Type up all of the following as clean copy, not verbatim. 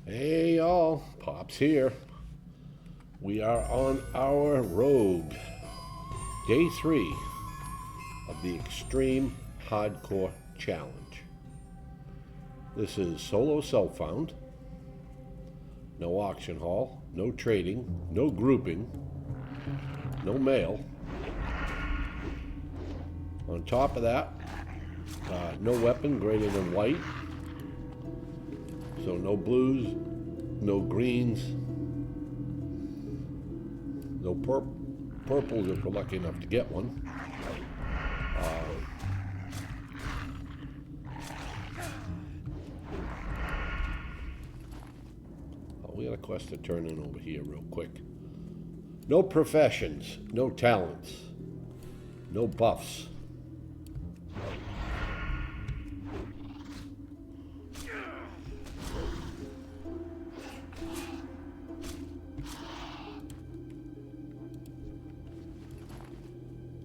Hey y'all, Pops here. We are on our road. Day 3 of the Extreme Hardcore Challenge. This is solo self-found. No auction haul, no trading, no grouping, no mail. On top of that, no weapon greater than white. So no blues, no greens, no purples if we're lucky enough to get one. We got a quest to turn in over here real quick. No professions, no talents, no buffs.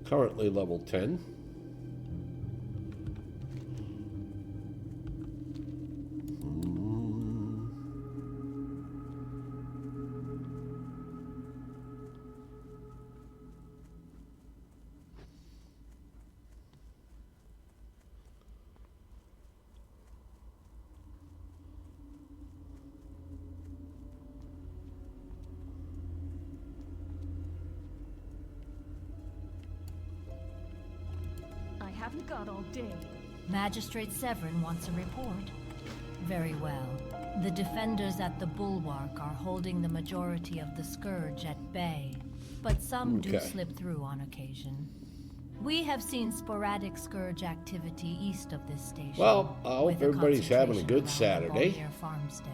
Currently level 10. Haven't got all day. Magistrate Severin wants a report. Very well. The defenders at the Bulwark are holding the majority of the Scourge at bay, but some do slip through on occasion. We have seen sporadic Scourge activity east of this station. Well, I hope everybody's having a good Saturday. Farmstead.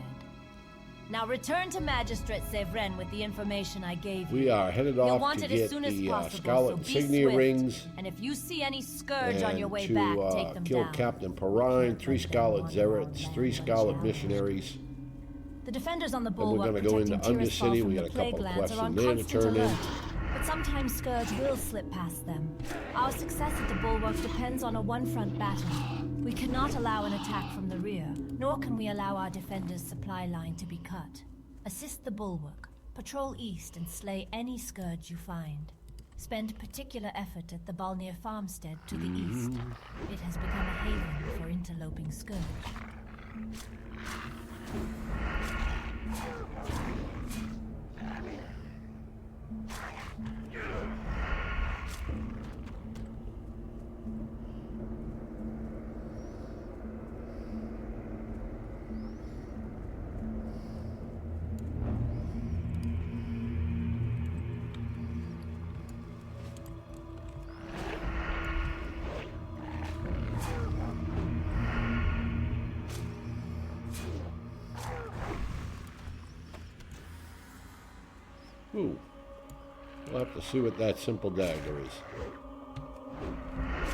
Now return to Magistrate Severin with the information I gave you. We are headed off to get the Scarlet Insignia rings. And if you see any Scourge on your way back, take them kill down. Captain Perrine, 3 Scarlet Zerets, 3 Scarlet Missionaries. The defenders on the And Bulwark we're going to go into Undercity. We got a couple of quests in there to turn in. But sometimes Scourge will slip past them. Our success at the Bulwark depends on a one-front battle. We cannot allow an attack from the rear, nor can we allow our defenders' supply line to be cut. Assist the Bulwark, patrol east and slay any Scourge you find. Spend particular effort at the Balnir Farmstead to the east. It has become a haven for interloping Scourge. Ooh. We'll have to see what that simple dagger is.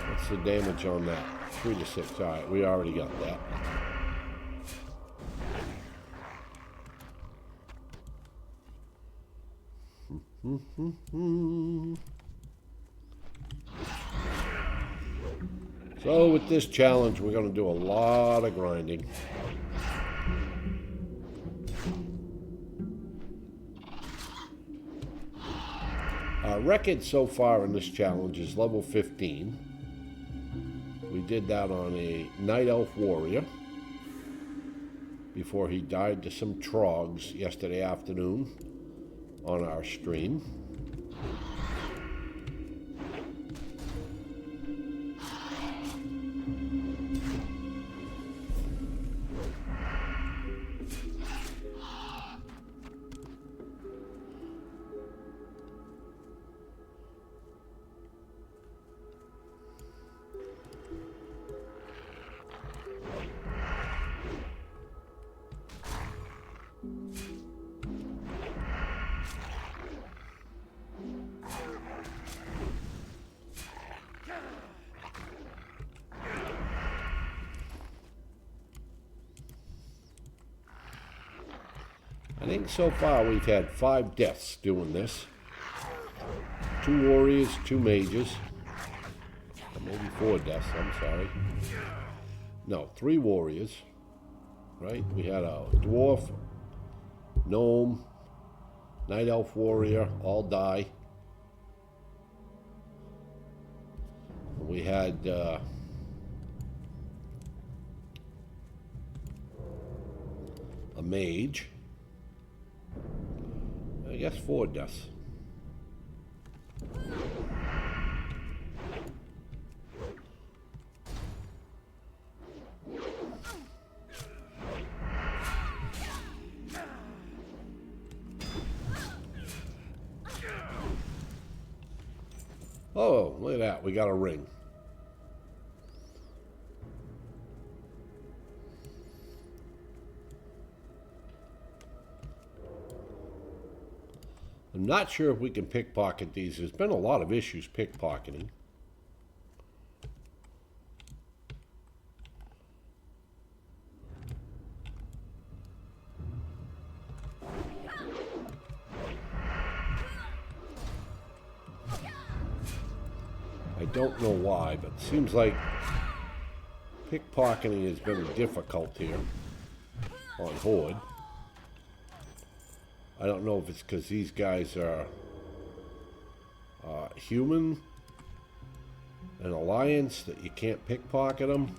What's the damage on that? 3 to 6. Alright, we already got that. So with this challenge, we're going to do a lot of grinding. Our record so far in this challenge is level 15. We did that on a Night Elf Warrior before he died to some trogs yesterday afternoon on our stream. I think so far we've had 5 deaths doing this. 2 warriors, 2 mages. Or maybe 4 deaths, I'm sorry. No, 3 warriors. Right? We had a dwarf, gnome, night elf warrior, all die. We had a mage. I guess 4 deaths. Oh, look at that. We got a ring. I'm not sure if we can pickpocket these. There's been a lot of issues pickpocketing. I don't know why, but it seems like pickpocketing has been difficult here on Horde. I don't know if it's because these guys are human, an alliance, that you can't pickpocket them.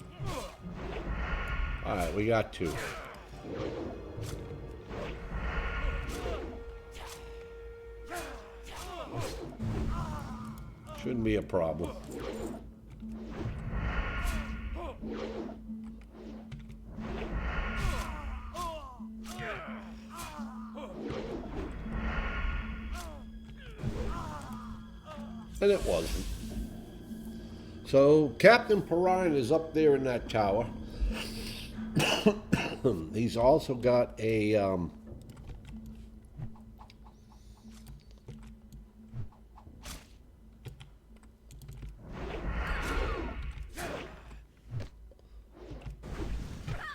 Alright, we got 2. Shouldn't be a problem. And it wasn't. So Captain Perrine is up there in that tower. He's also got a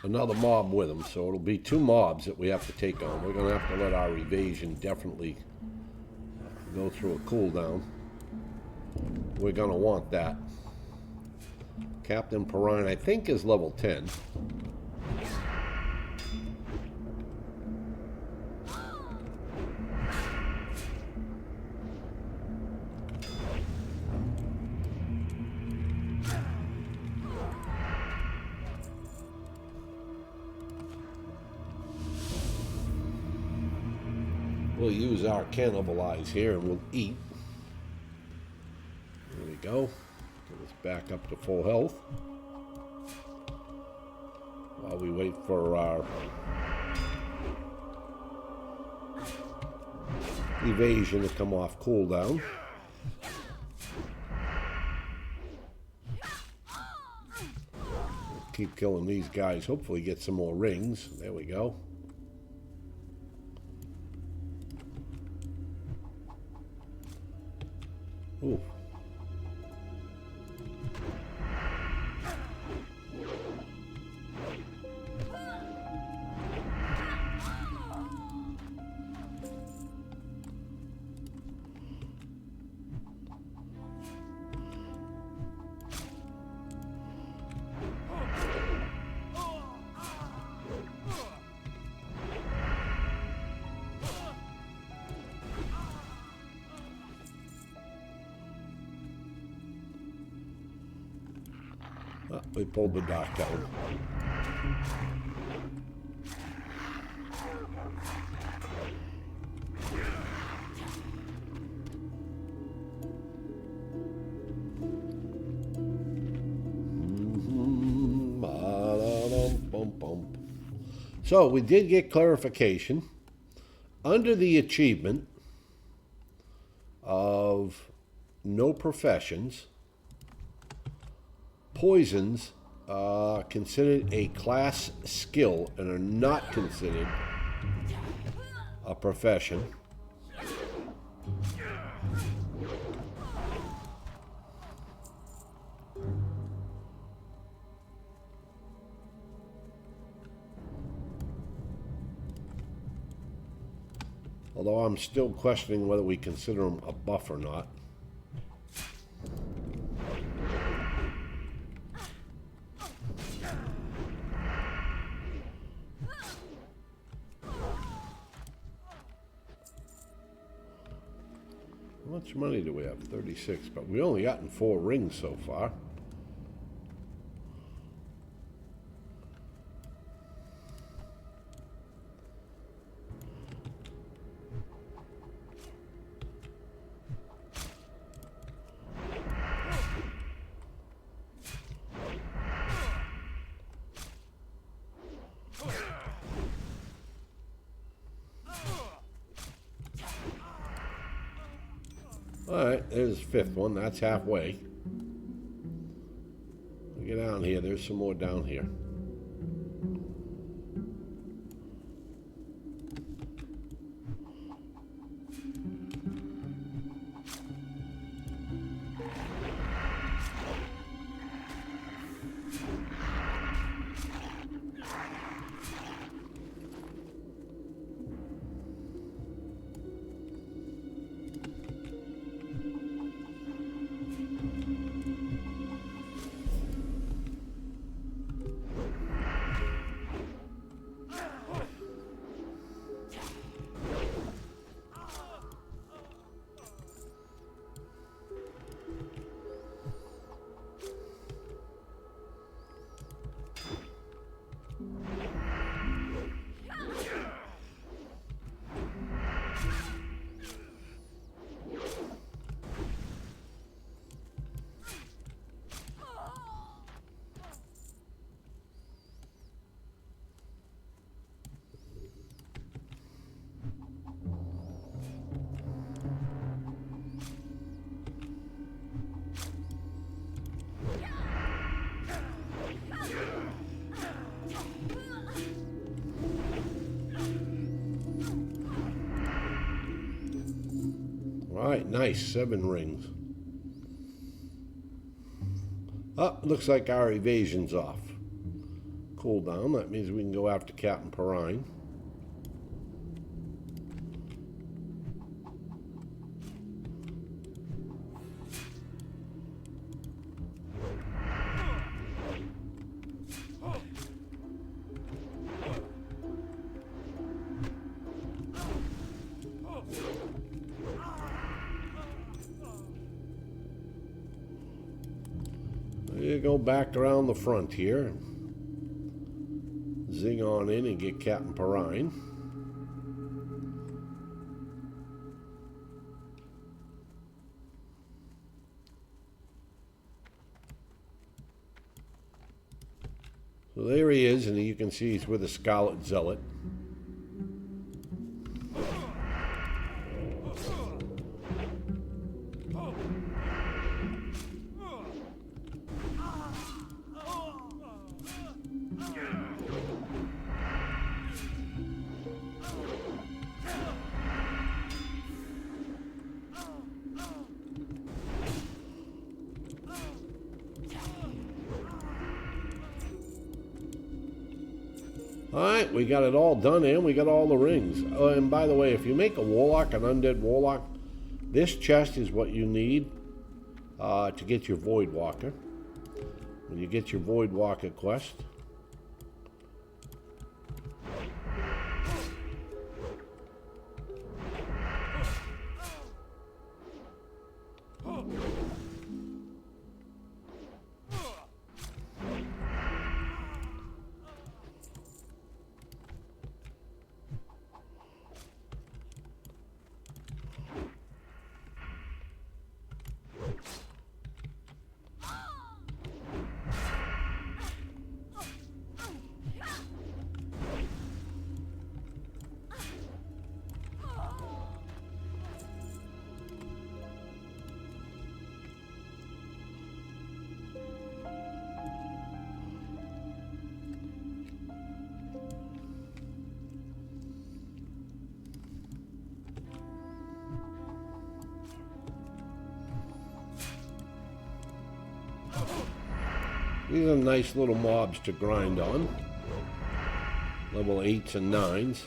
another mob with him, so it'll be 2 mobs that we have to take on. We're gonna have to let our evasion definitely go through a cooldown. We're gonna want that. Captain Perrine, I think, is level 10. We'll use our cannibalize here and we'll eat. There we go. Get us back up to full health. While we wait for our evasion to come off cooldown. Keep killing these guys. Hopefully get some more rings. There we go. Ooh. We pulled the dock down. So we did get clarification under the achievement of no professions. Poisons are considered a class skill and are not considered a profession. Although I'm still questioning whether we consider them a buff or not. How much money do we have? 36, but we only gotten 4 rings so far. Alright, there's the 5th one. That's halfway. We get down here. There's some more down here. Alright, nice. 7 rings. Oh, looks like our evasion's off. Cooldown. That means we can go after Captain Perrine. You go back around the front here. Zing on in and get Captain Perrine. So there he is, and you can see he's with a Scarlet Zealot. Alright, we got it all done and we got all the rings. Oh, and by the way, if you make a warlock, an undead warlock, this chest is what you need to get your Void Walker. When you get your Void Walker quest. These are nice little mobs to grind on. Level 8s and 9s.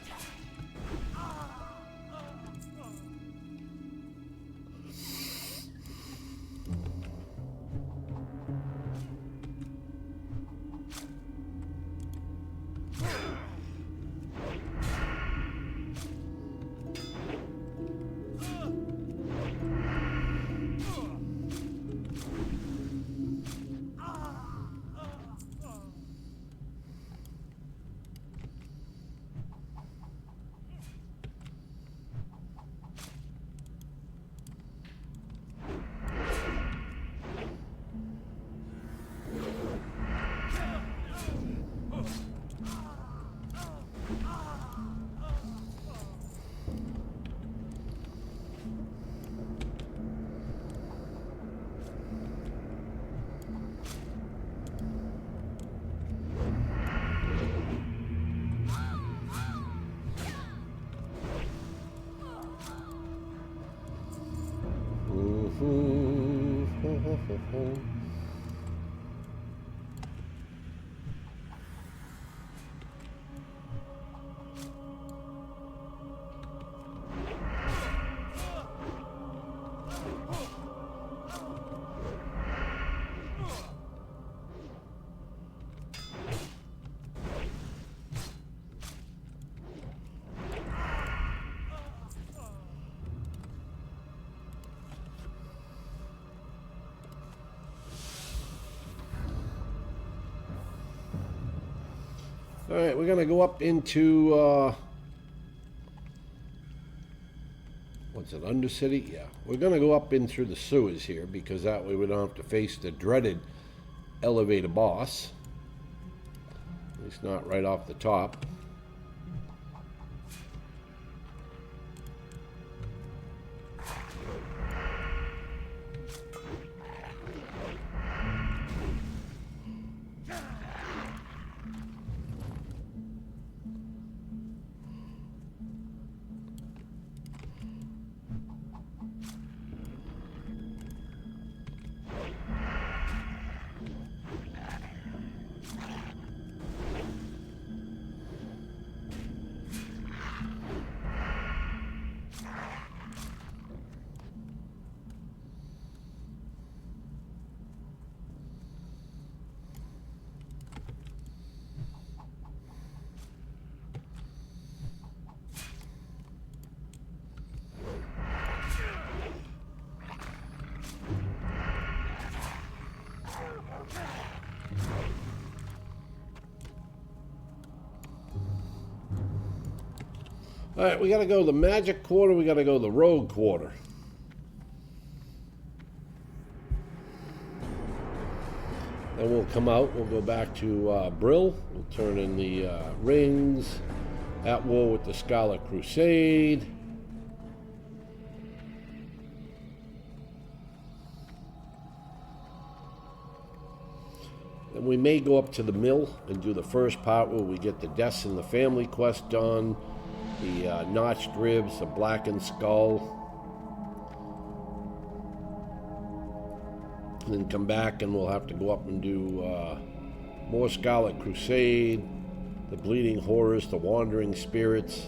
All right, we're gonna go up into what's it, Undercity? Yeah, we're gonna go up in through the sewers here because that way we don't have to face the dreaded elevator boss. At least not right off the top. All right, we got to go the magic quarter. We got to go the rogue quarter. Then we'll come out. We'll go back to Brill. We'll turn in the rings. At war with the Scarlet Crusade. Then we may go up to the mill and do the first part where we get the deaths in the family quest done. The notched ribs, the blackened skull. And then come back and we'll have to go up and do more Scarlet Crusade, the Bleeding Horrors, the Wandering Spirits.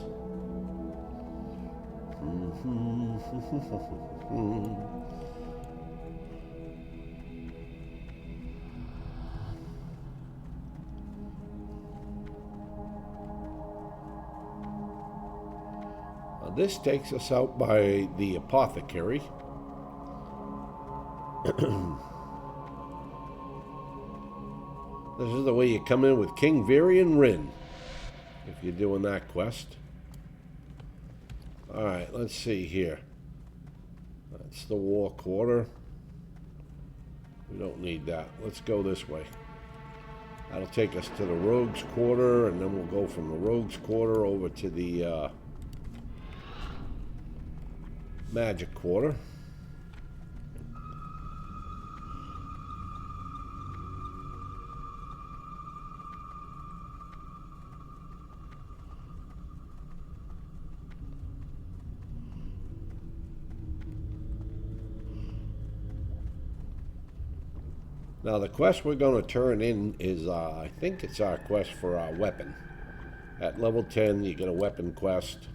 This takes us out by the apothecary. This is the way you come in with King Varian Rin, if you're doing that quest. Alright, let's see here. That's the war quarter. We don't need that. Let's go this way. That'll take us to the rogues quarter, and then we'll go from the rogues quarter over to the magic quarter. Now the quest we're going to turn in is, I think it's our quest for our weapon. At level 10 you get a weapon quest.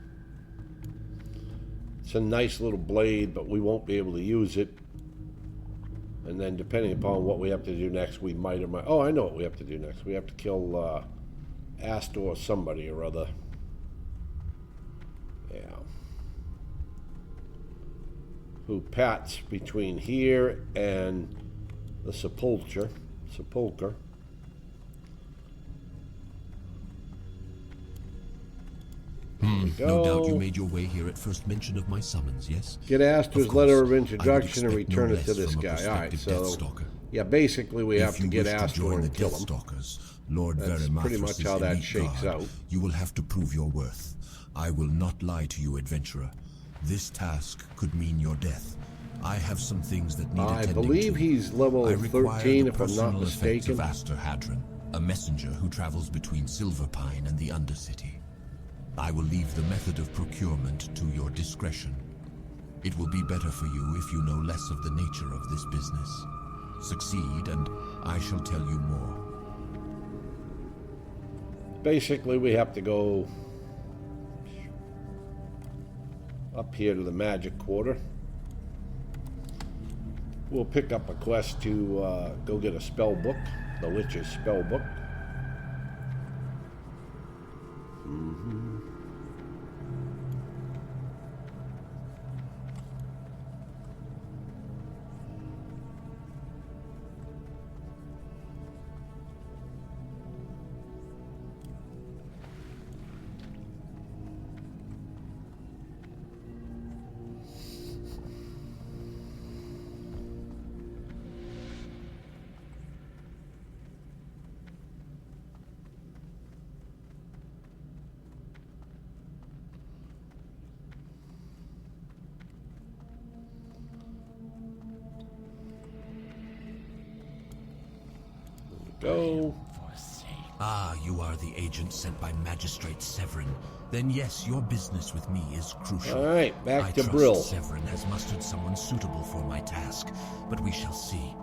It's a nice little blade, but we won't be able to use it. And then depending upon what we have to do next, we might or might... Oh, I know what we have to do next. We have to kill Astor or somebody or other. Yeah. Who pats between here and the sepulcher. No doubt you made your way here at first mention of my summons, yes? Get Astor's letter of introduction and return it to this guy. Alright, so... Yeah, basically we have to get Astor and kill him. Lord That's pretty much how that shakes out. You will have to prove your worth. I will not lie to you, adventurer. This task could mean your death. I have some things that need attending to. I believe he's level 13, if I'm not mistaken. Of Astor Hadron, a messenger who travels between Silverpine and the Undercity. I will leave the method of procurement to your discretion. It will be better for you if you know less of the nature of this business. Succeed, and I shall tell you more. Basically, we have to go up here to the magic quarter. We'll pick up a quest to go get a spell book, the Lich's spell book. Go. Ah, you are the agent sent by Magistrate Severin. Then yes, your business with me is crucial. All right, back to I Brill. trust Severin has mustered someone suitable for my task, but we shall see.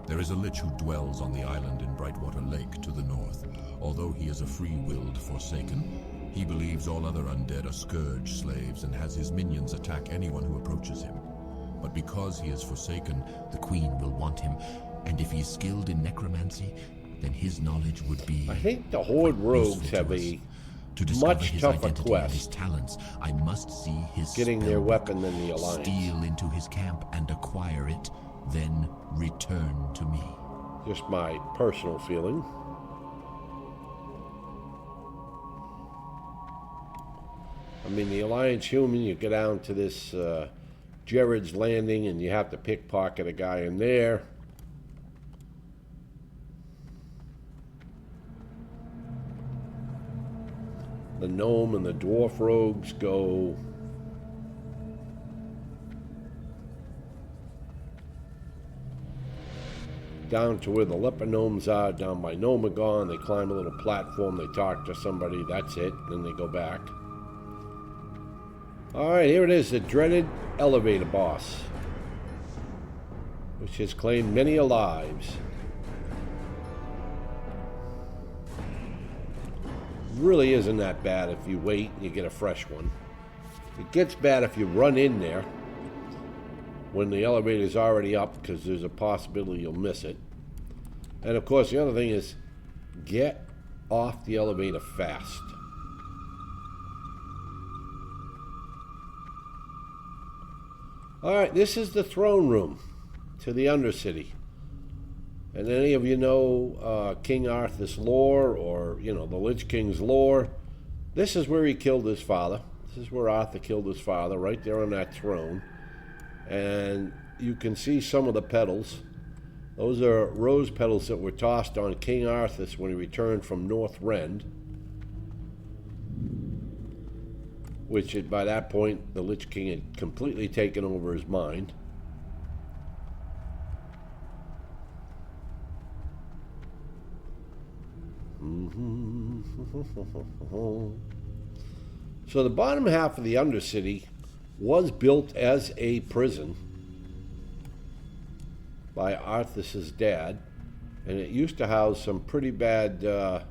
There is a lich who dwells on the island in Brightwater Lake to the north. Although he is a free-willed Forsaken, he believes all other undead are scourge slaves and has his minions attack anyone who approaches him. But because he is Forsaken, the Queen will want him, and if he is skilled in necromancy, then his knowledge would be... I think the Horde rogues have a much tougher quest talents, I must see his getting their weapon than the Alliance. Steal into his camp and acquire it, then return to me. Just my personal feeling. I mean, the Alliance human, you get down to this Jared's Landing and you have to pickpocket a guy in there. The gnome and the dwarf rogues go down to where the leper gnomes are, down by Nomagon. They climb a little platform, they talk to somebody, that's it, then they go back. Alright, here it is, the dreaded elevator boss, which has claimed many lives. Really isn't that bad if you wait and you get a fresh one. It gets bad if you run in there when the elevator's already up, because there's a possibility you'll miss it. And of course, the other thing is, get off the elevator fast. Alright, this is the throne room to the Undercity. And any of you know King Arthur's lore, or, you know, the Lich King's lore, this is where he killed his father. This is where Arthur killed his father, right there on that throne. And you can see some of the petals. Those are rose petals that were tossed on King Arthur when he returned from North Rend. Which, by that point, the Lich King had completely taken over his mind. So the bottom half of the Undercity was built as a prison by Arthas's dad, and it used to house some pretty bad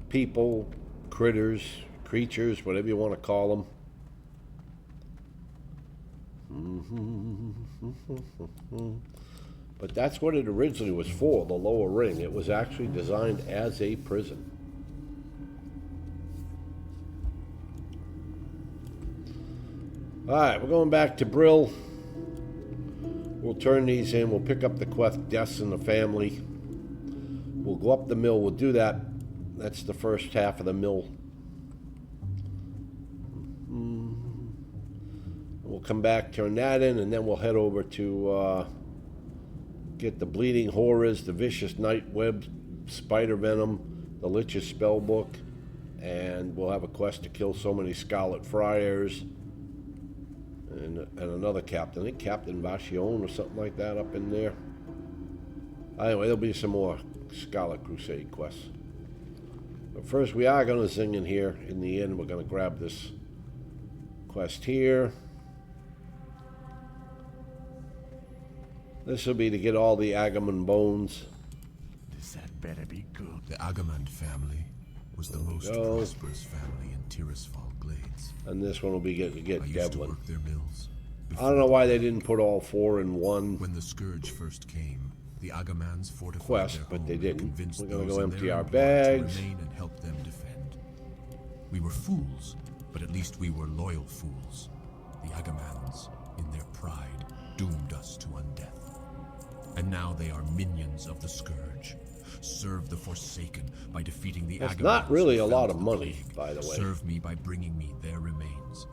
people, critters, creatures, whatever you want to call them. But that's what it originally was for, the lower ring. It was actually designed as a prison. Alright, we're going back to Brill. We'll turn these in. We'll pick up the quest, Deaths in the Family. We'll go up the mill. We'll do that. That's the first half of the mill. We'll come back, turn that in, and then we'll head over to get the Bleeding Horrors, the Vicious Night Web, Spider Venom, the Lich's Spellbook, and we'll have a quest to kill so many Scarlet Friars, and another captain. I think Captain Vachon or something like that up in there. Anyway, there'll be some more Scarlet Crusade quests. But first, we are going to zing in here. In the end, we're going to grab this quest here. This will be to get all the Agamemnon bones. This had better be good. The Agamand family was the most prosperous family in Tirisfal Glades. And this one will be to get I used to Devlin. work their mills. I don't know why they didn't put all 4 in one When the scourge first came, the Agamans fortified quest, their but home they and didn't. convinced We're gonna those go in empty their our employ bags. to remain and help them defend. We were fools, but at least we were loyal fools. The Agamans, in their pride, doomed us to undeath. And now they are minions of the scourge. Serve the Forsaken by defeating the That's Agamans. not really who a fell lot to of the money, plague. by the way. Serve me by bringing me their remains.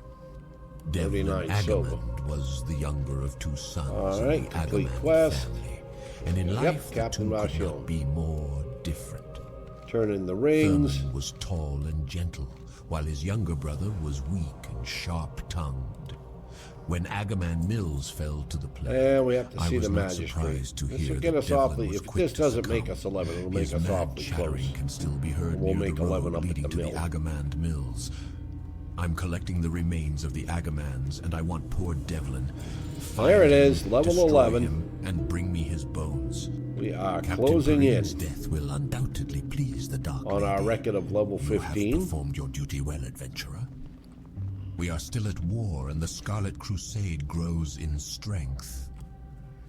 39 Devlin silver. Agamand was the younger of 2 sons All of right, the complete Agamand quest. family. And in Yep, life, Captain the two could Rashion. not be more different. Turn in the rings. Thurman was tall and gentle, while his younger brother was weak and sharp-tongued. When Agamand Mills fell to the plague, And we have to I see was the not magistrate. surprised to This hear will get that us Devlin awfully. was If quick this to doesn't make succumb. us 11, it'll make His us mad awfully chattering close. can still be heard We'll near make the road 11 up at leading the to mill. the Agamand Mills. I'm collecting the remains of the Agamans, and I want poor Devlin. There it is, Find him, level destroy 11. him, and bring me his bones. We are Captain closing in Perrine's death will undoubtedly please the Dark on our Lady. record of level You have 15. performed your duty well, adventurer. We are still at war, and the Scarlet Crusade grows in strength.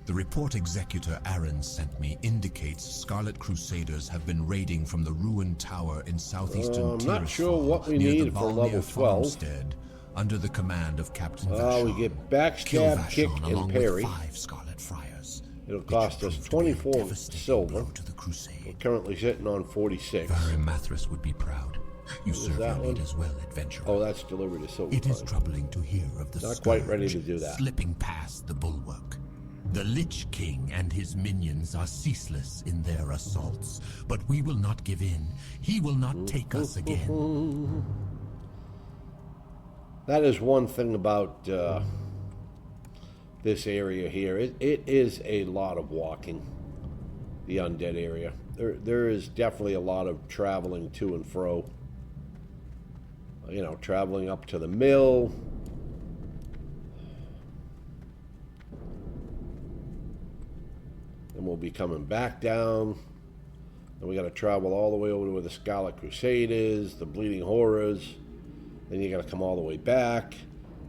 The report Executor Aaron sent me indicates Scarlet Crusaders have been raiding from the ruined tower in southeastern I'm not Tirisfal, sure what we near need the for Valmir level 12. farmstead, under the command of Captain We Vashon. get Kill backstab, kick, Vashon and along parry. with 5 Scarlet Friars. It'll It cost should us prove to be a 24 devastating silver. blow to the Crusade. We're currently sitting on 46. Varim Mathras would be proud. You serve that your one? lead as well, adventurer. Oh, that's delivery to Silver It is Pine. troubling to hear of the Not quite scourge ready to do that. slipping past the bulwark. The Lich King and his minions are ceaseless in their assaults, but we will not give in. He will not take us again. That is one thing about this area here. It is a lot of walking, the Undead area. There is definitely a lot of traveling to and fro. You know, traveling up to the mill. Then we'll be coming back down. Then we got to travel all the way over to where the Scarlet Crusade is, the Bleeding Horrors. Then you got to come all the way back.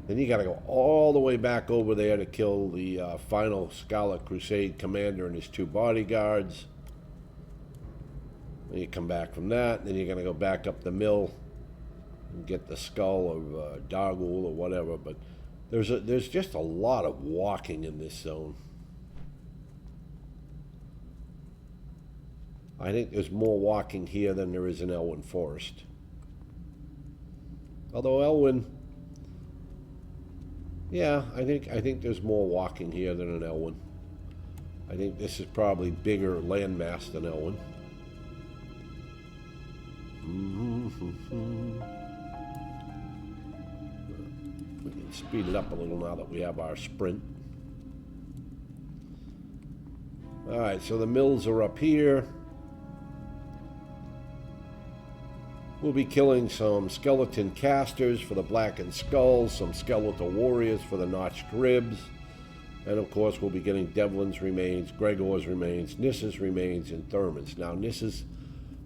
Then you got to go all the way back over there to kill the final Scarlet Crusade commander and his 2 bodyguards. Then you come back from that. Then you're going to go back up the mill and get the skull of Dargul or whatever. But there's just a lot of walking in this zone. I think there's more walking here than there is in Elwyn Forest. Although Elwyn, yeah, I think there's more walking here than in Elwyn. I think this is probably bigger landmass than Elwyn. We can speed it up a little now that we have our sprint. Alright, so the mills are up here. We'll be killing some skeleton casters for the blackened skulls, some skeletal warriors for the notched ribs, and of course we'll be getting Devlin's remains, Gregor's remains, Nissa's remains, and Thurman's. Now Nissa's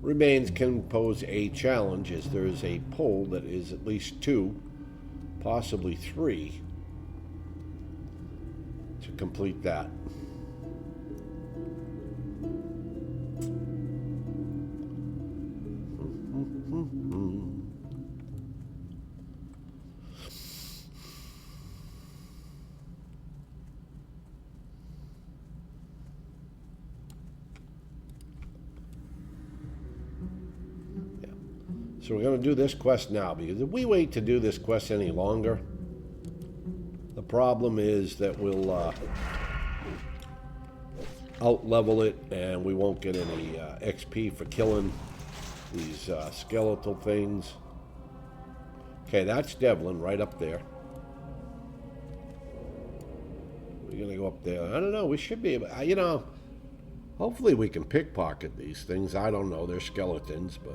remains can pose a challenge, as there is a pull that is at least 2, possibly 3, to complete that. So we're going to do this quest now, because if we wait to do this quest any longer, the problem is that we'll out-level it and we won't get any XP for killing these skeletal things. Okay, that's Devlin right up there. We're going to go up there. I don't know, we should be able, you know, hopefully we can pickpocket these things. I don't know, they're skeletons, but...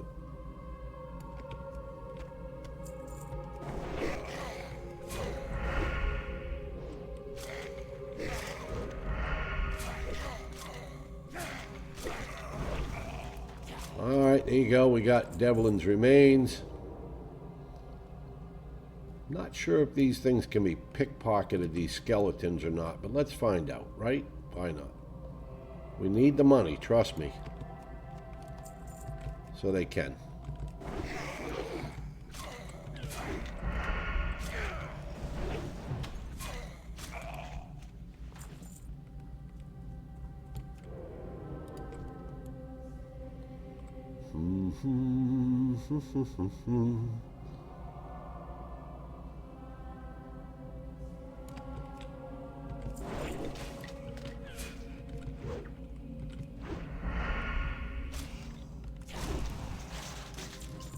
you go. We got Devlin's remains. Not sure if these things can be pickpocketed, these skeletons, or not, but let's find out, right? Why not? We need the money, trust me. So they can.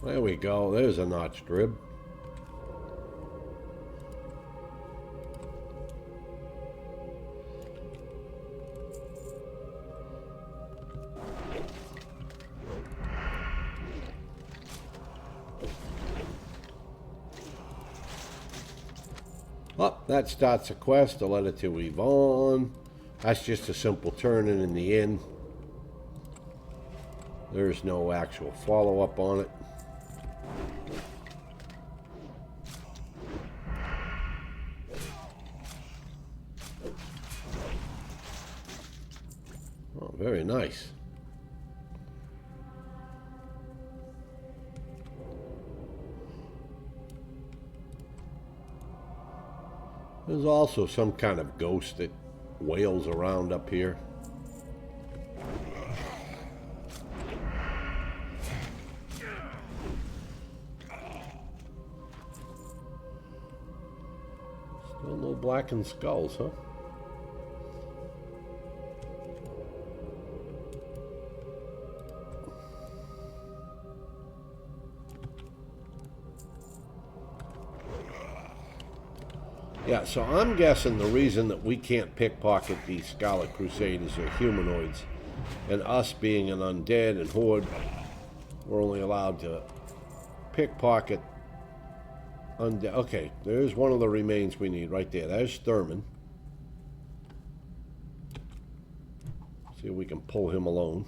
There we go. There's a notched rib. Oh, that starts a quest. A letter to Yvonne. That's just a simple turn-in in the inn. There's no actual follow-up on it. Oh, very nice. There's also some kind of ghost that wails around up here. Still no blackened skulls, huh? Yeah, so I'm guessing the reason that we can't pickpocket these Scarlet Crusaders are humanoids, and us being an undead and horde, we're only allowed to pickpocket undead. Okay, there's one of the remains we need right there. There's Thurman. See if we can pull him alone.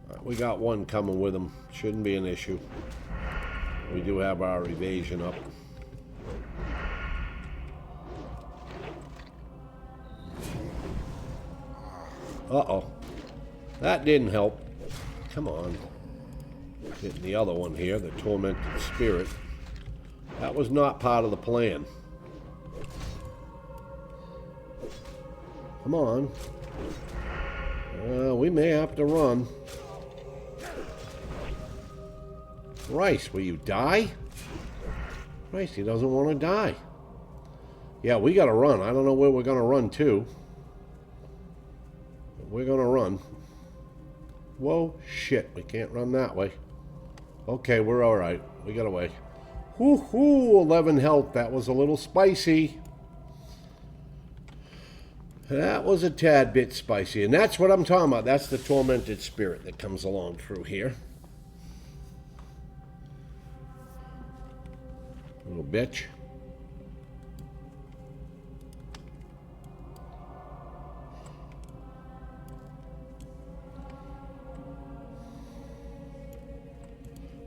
All right, we got one coming with him. Shouldn't be an issue. We do have our evasion up. Uh-oh. That didn't help. Come on. Getting the other one here, the tormented spirit. That was not part of the plan. Come on. We may have to run. Rice, will you die? Rice, he doesn't want to die. Yeah, we gotta run. I don't know where we're gonna run to. We're gonna run. Whoa, shit, we can't run that way. Okay, we're alright. We got away. Whoo-hoo, 11 health. That was a little spicy. That was a tad bit spicy. And that's what I'm talking about. That's the tormented spirit that comes along through here. Little bitch.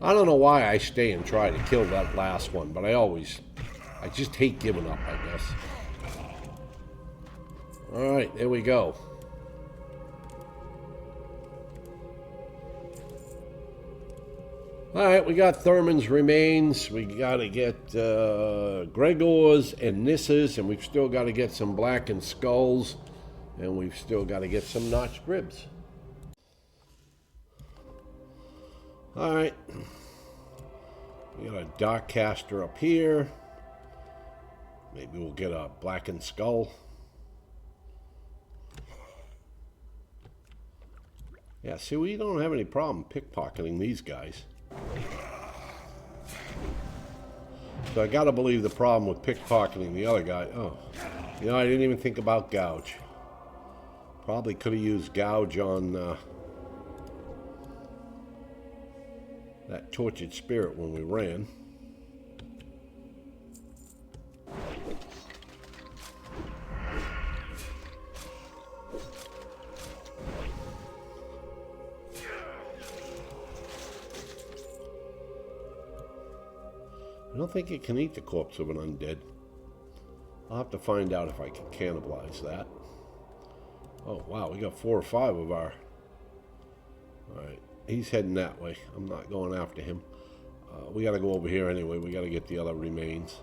I don't know why I stay and try to kill that last one, but I just hate giving up, I guess. Alright, there we go. Alright, we got Thurman's remains. We gotta get Gregor's and Nissa's, and we've still got to get some blackened skulls, and we've still got to get some notched ribs. Alright. We got a dark caster up here. Maybe we'll get a blackened skull. Yeah, see, we don't have any problem pickpocketing these guys. So I gotta believe the problem with pickpocketing the other guy. Oh, you know, I didn't even think about gouge. Probably could have used gouge on that tortured spirit when we ran. I don't think it can eat the corpse of an undead. I'll have to find out if I can cannibalize that. Oh, wow, we got 4 or 5 of our... Alright, he's heading that way. I'm not going after him. We gotta go over here anyway. We gotta get the other remains.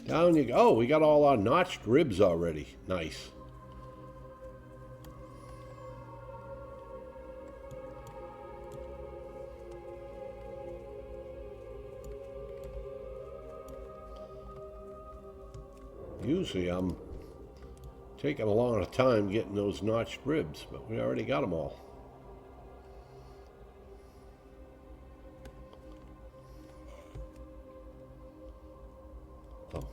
Down you go. Oh, we got all our notched ribs already. Nice. Usually I'm taking a long time getting those notched ribs, but we already got them all. Oh.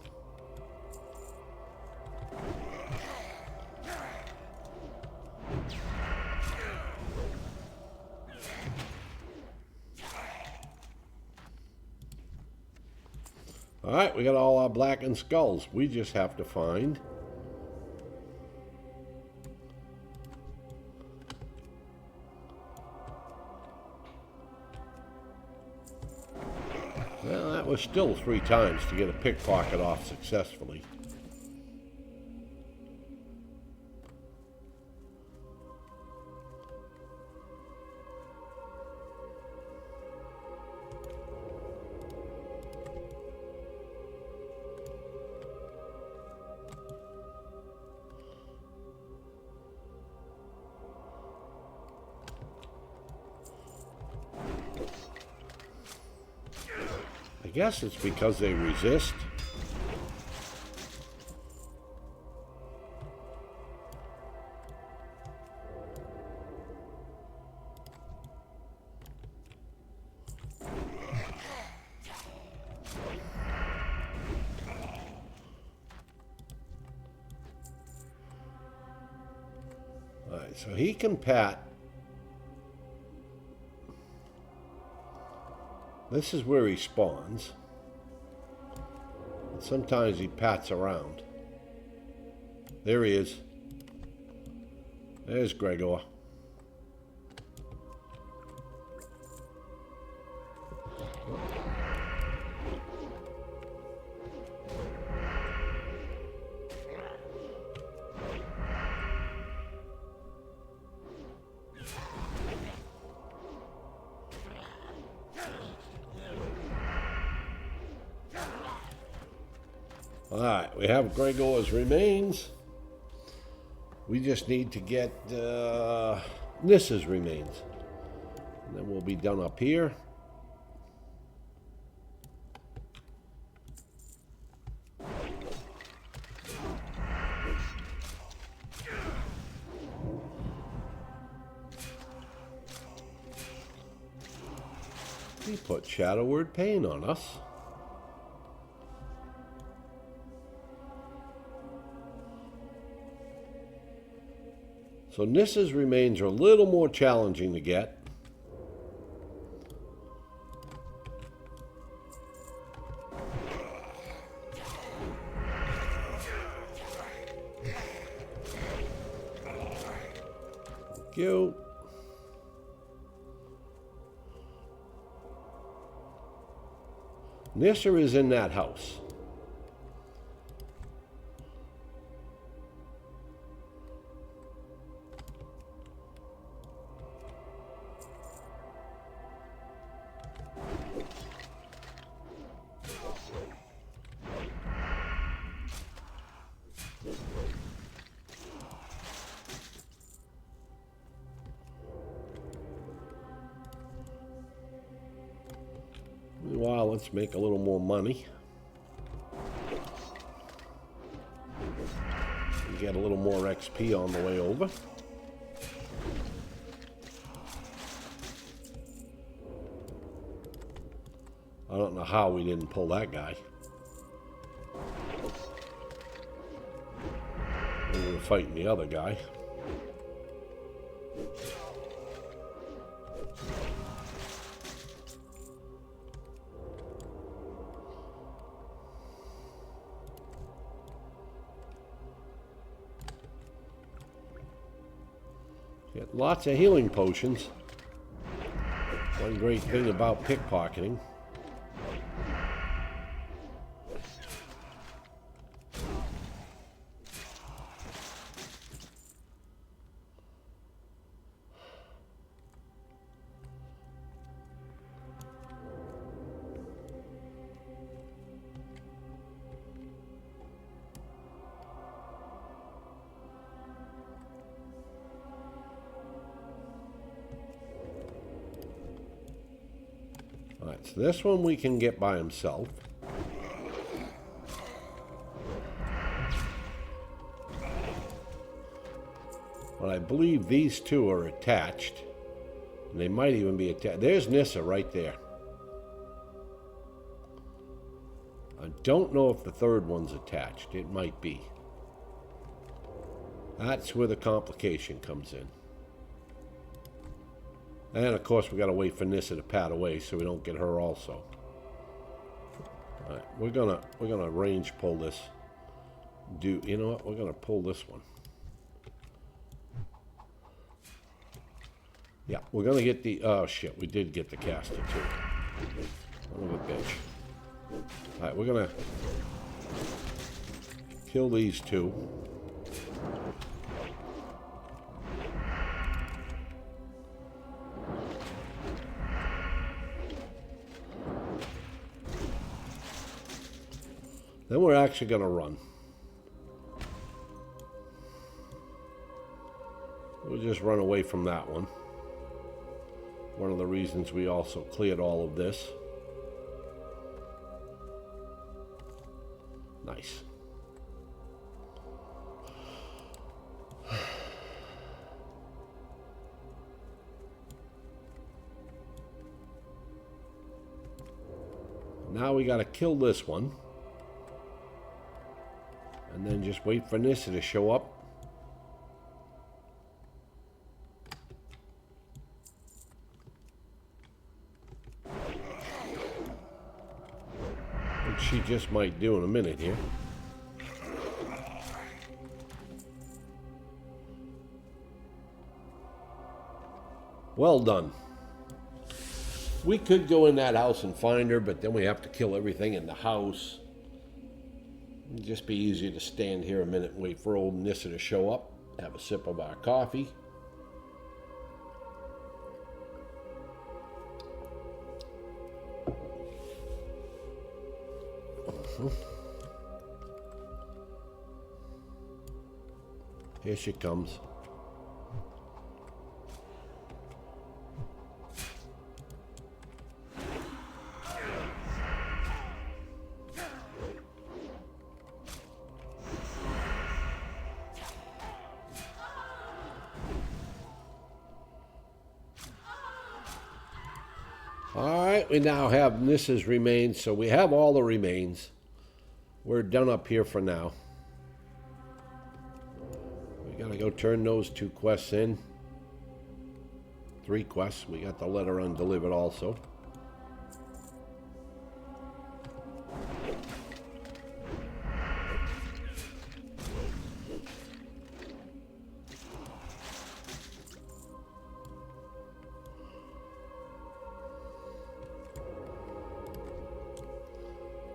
All right, we got all our blackened skulls. We just have to find well, that was still 3 times to get a pickpocket off successfully. I guess it's because they resist. All right, so he can pat. This is where he spawns. And sometimes he pats around. There he is. There's Gregor. Alright, we have Gregor's remains. We just need to get Nissa's remains. And then we'll be done up here. He put Shadow Word Pain on us. So Nissa's remains are a little more challenging to get. Thank you. Nissa is in that house. Meanwhile, let's make a little more money. And get a little more XP on the way over. I don't know how we didn't pull that guy. We were fighting the other guy. Get lots of healing potions. One great thing about pickpocketing. Alright, so this one we can get by himself. But I believe these two are attached. And they might even be attached. There's Nissa right there. I don't know if the third one's attached. It might be. That's where the complication comes in. And of course we gotta wait for Nissa to pat away so we don't get her also. Alright, we're gonna range pull this. You know what? We're gonna pull this one. Yeah, we're gonna get the oh shit, we did get the caster too. Son of a bitch. Alright, we're gonna kill these two. Then we're actually going to run. We'll just run away from that one. One of the reasons we also cleared all of this. Nice. Now we got to kill this one. And then just wait for Nissa to show up. Which she just might do in a minute here. Well done. We could go in that house and find her, but then we have to kill everything in the house. It'd just be easier to stand here a minute and wait for old Nissa to show up, have a sip of our coffee. Here she comes. Alright, we now have Nissa's remains, so we have all the remains. We're done up here for now. We gotta go turn those 2 quests in. 3 quests. We got the letter undelivered also.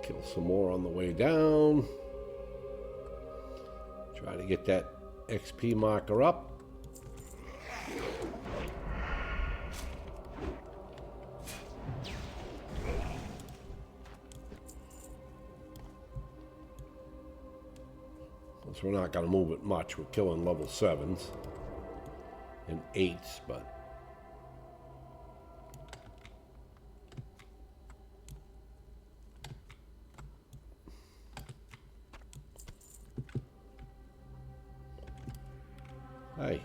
Kill some more on the way down. Try to get that XP marker up. Since we're not going to move it much, we're killing level 7s and 8s, but hey.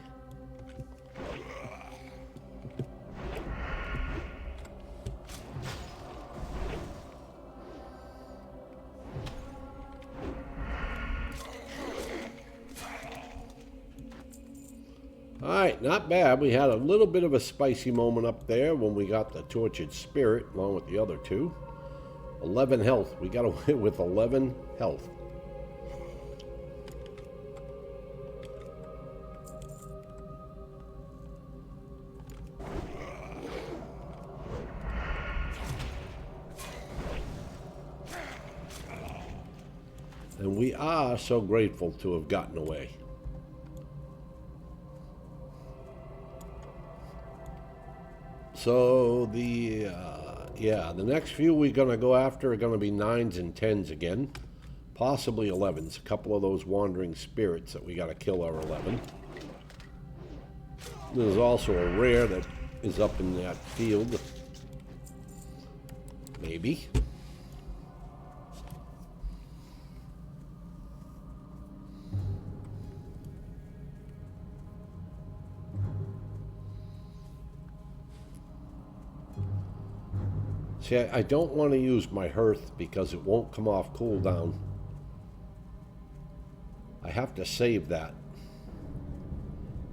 Alright, not bad. We had a little bit of a spicy moment up there when we got the tortured spirit along with the other two. 11 health. We got away with 11 health. And we are so grateful to have gotten away. So the next few we're going to go after are going to be 9s and 10s again. Possibly 11s. A couple of those wandering spirits that we got to kill are 11. There's also a rare that is up in that field. Maybe. See, I don't want to use my hearth because it won't come off cooldown. I have to save that.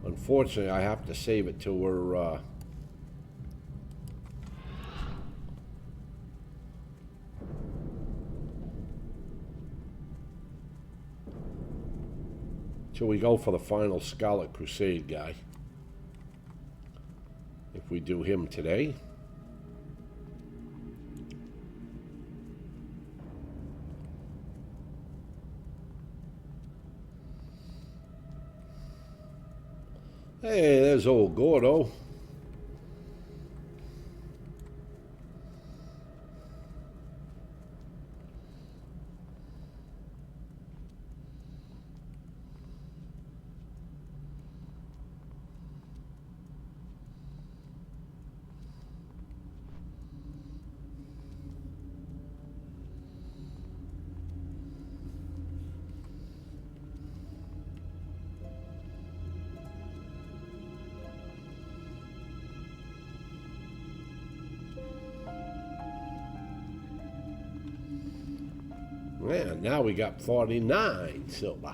Unfortunately, I have to save it till we're... till we go for the final Scarlet Crusade guy. If we do him today. Hey, there's old Gordo. Man, now we got 49 silver.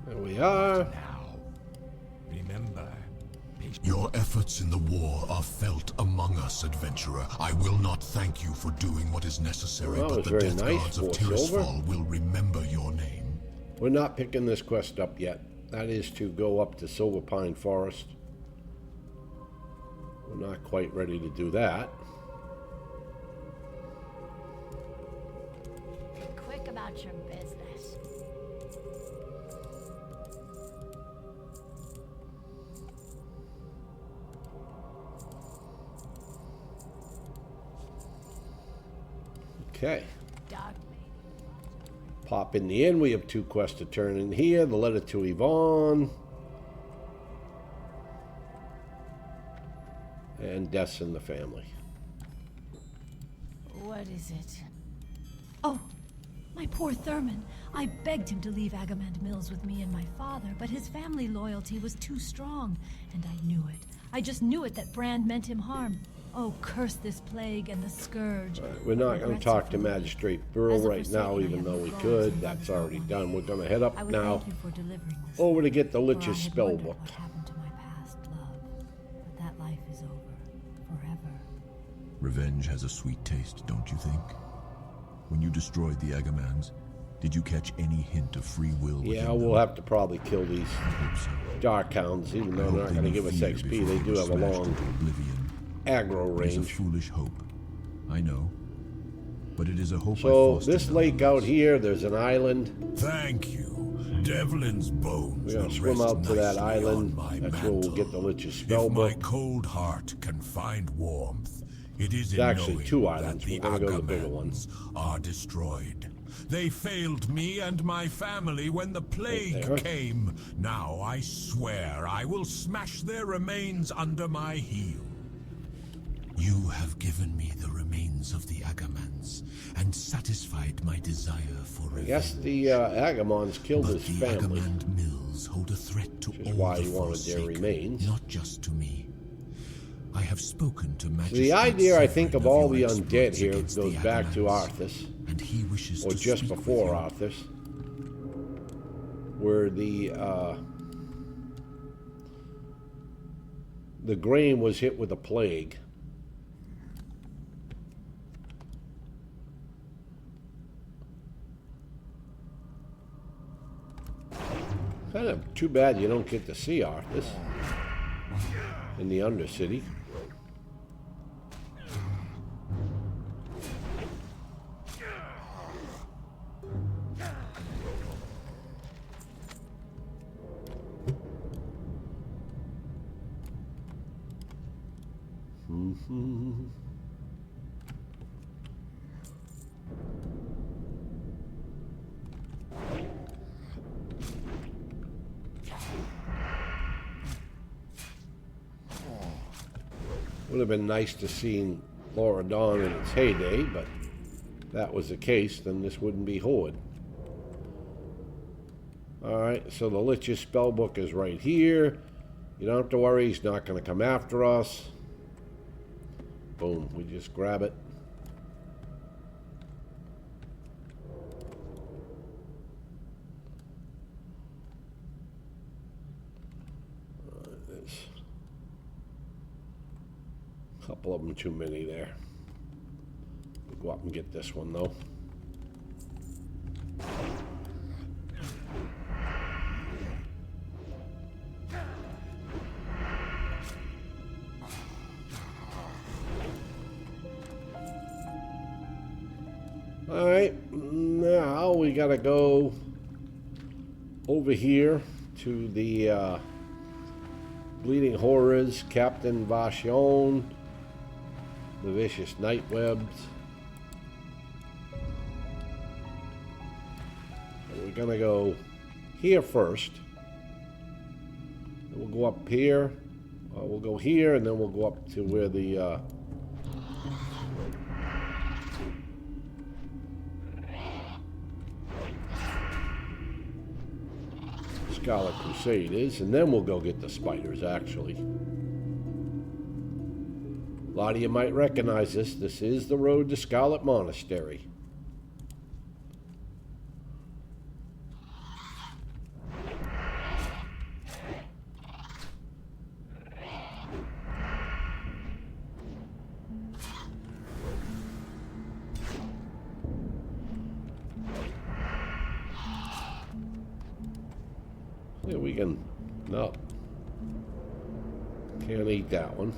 There we are. Now, remember, Your efforts in the war are felt among us, adventurer. I will not thank you for doing what is necessary, Well, that but was the very death nice, gods of voiceover. Tirisfal will remember your name. We're not picking this quest up yet. That is to go up to Silver Pine Forest. We're not quite ready to do that. Be quick about your business. Okay. Dark. Pop in the inn. We have 2 quests to turn in here. The letter to Yvonne. And deaths in the family. What is it? Oh, my poor Thurman. I begged him to leave Agamand Mills with me and my father, but his family loyalty was too strong, and I knew it. I just knew it that Brand meant him harm. Oh, curse this plague and the scourge. We're not going to talk to Magistrate Burrow right now, even though we could. That's already done. We're going to head up now Thank you for delivering this. over to get the For I Lich's had spell wondered book. What happened to my past love? But that life is over forever. Revenge has a sweet taste, don't you think? When you destroyed the Agamans, Did you catch any hint of free will within Yeah, them? we'll have to probably kill these I hope so. dark hounds, even I though hope they're not they going to know give us fear XP. before They do were have a smashed long into oblivion. aggro It is a range. foolish hope. I know. But it is a hope I So fostered this lake out here, there's an island. Thank you. Devlin's bones We're gonna will swim rest out to that nicely island. on my That's where we'll mantle. get the Lich's spell If my book. cold heart can find warmth, it is in There's actually knowing 2 that islands. the We're gonna go to the bigger one. Agamans are destroyed. They failed me and my family when the plague there. came. Now I swear I will smash their remains under my heel. You have given me the remains of the Agamans and satisfied my desire for I revenge. guess the Agamons killed But his the family. Agamand mills hold a threat to Which is all why the he wanted their Forsaken, remains. not just to me. I have spoken to So Magistrate the idea, I think, Severin of all the your undead exploits here against goes the back to Agamans, Arthas, and he wishes or to just speak before with you. Arthas, where the grain was hit with a plague. Kind of too bad you don't get to see Arthas in the Undercity. Would have been nice to see Laura Dawn in its heyday, but if that was the case, then this wouldn't be Horde. Alright, so the Lich's spellbook is right here. You don't have to worry, he's not going to come after us. Boom, we just grab it. There's a couple of them too many there. We'll go up and get this one though. Alright, now we gotta go over here to the Bleeding Horrors, Captain Vashon, the Vicious Nightwebs. We're gonna go here first. Then we'll go up here. We'll go here, and then we'll go up to where the Scarlet Crusade is, and then we'll go get the spiders, actually. A lot of you might recognize this. This is the road to Scarlet Monastery. Yeah, we can... No. Can't eat that one.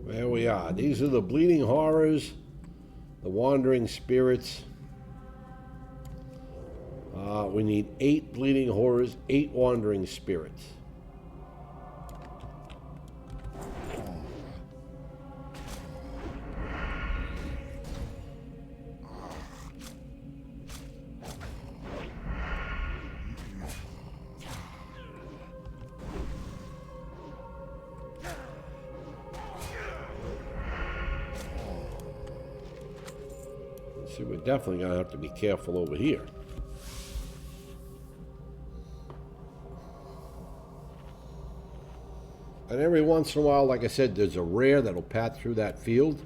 There we are. These are the Bleeding Horrors, the Wandering Spirits. We need 8 Bleeding Horrors, 8 Wandering Spirits. See, we're definitely going to have to be careful over here. And every once in a while, like I said, there's a rare that'll pat through that field.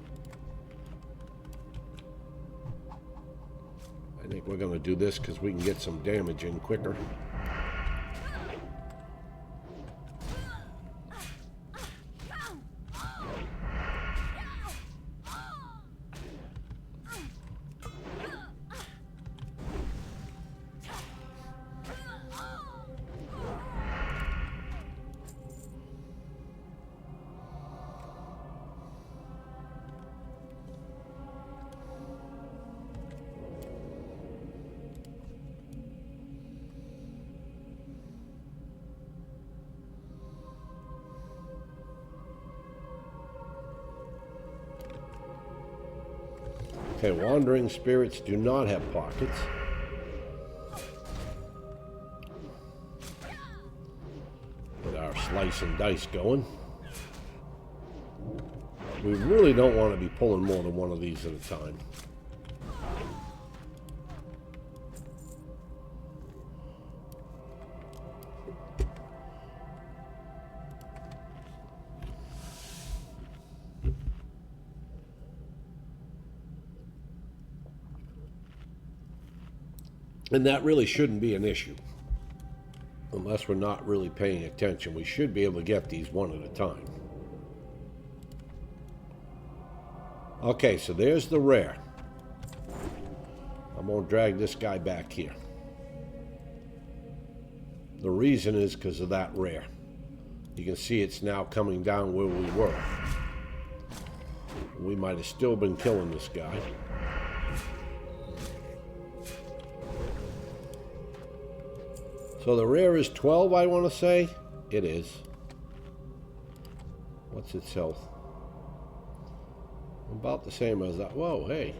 I think we're going to do this because we can get some damage in quicker. Okay, wandering spirits do not have pockets. Get our slice and dice going. We really don't want to be pulling more than one of these at a time. And that really shouldn't be an issue. Unless we're not really paying attention. We should be able to get these one at a time. Okay, so there's the rare. I'm going to drag this guy back here. The reason is because of that rare. You can see it's now coming down where we were. We might have still been killing this guy. So the rare is 12, I want to say. It is. What's its health? About the same as that. Whoa, hey.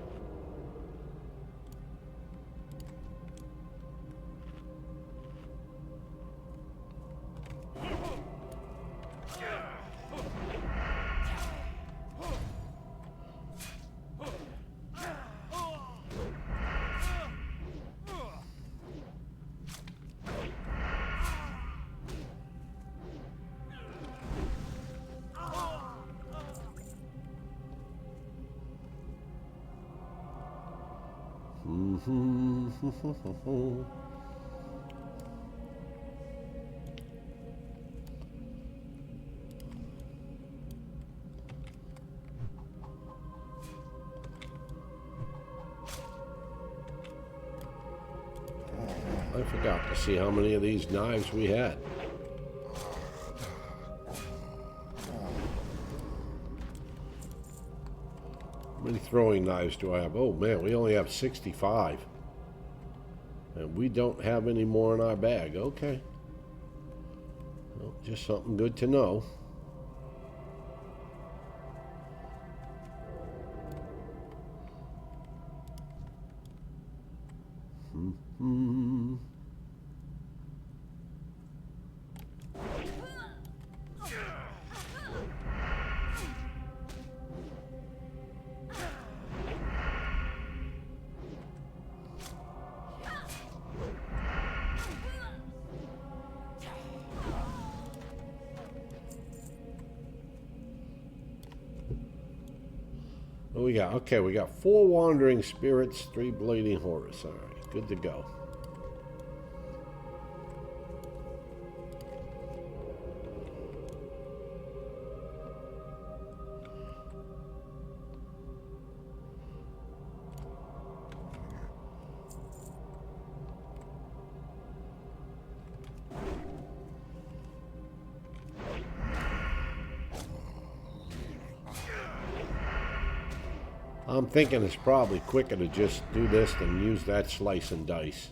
I forgot to see how many of these knives we had. How many throwing knives do I have? Oh man, we only have 65. And we don't have any more in our bag. Okay. Well, just something good to know. What we got? Okay, we got 4 wandering spirits, 3 bleeding horrors. All right, good to go. I'm thinking it's probably quicker to just do this than use that slice and dice.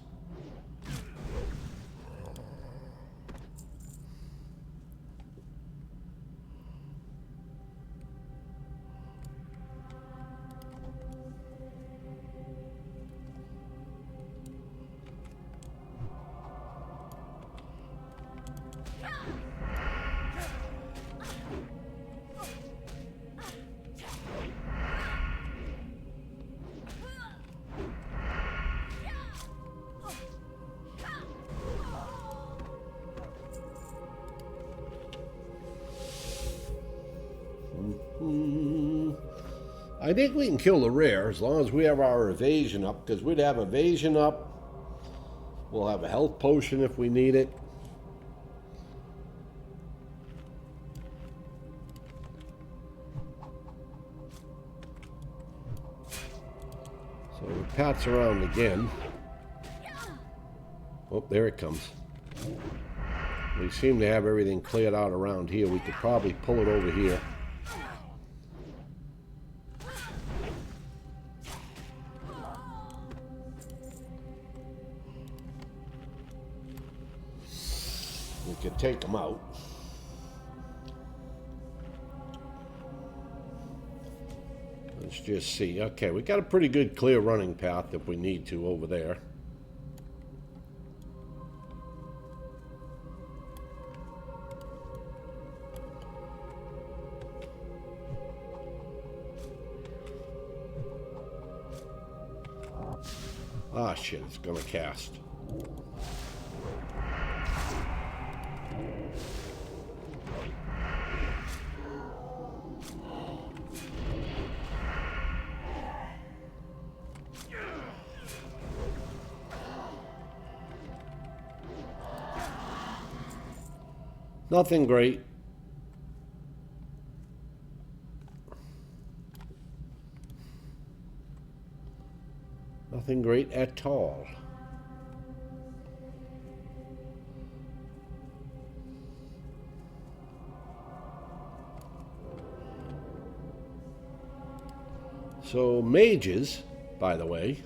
I think we can kill the rear as long as we have our evasion up, because we'd have evasion up. We'll have a health potion if we need it. So we pats around again. Oh, there it comes. We seem to have everything cleared out around here. We could probably pull it over here. We could take them out. Let's just see. Okay, we got a pretty good clear running path if we need to over there. Ah, shit, it's gonna cast. Nothing great. Nothing great at all. So mages, by the way,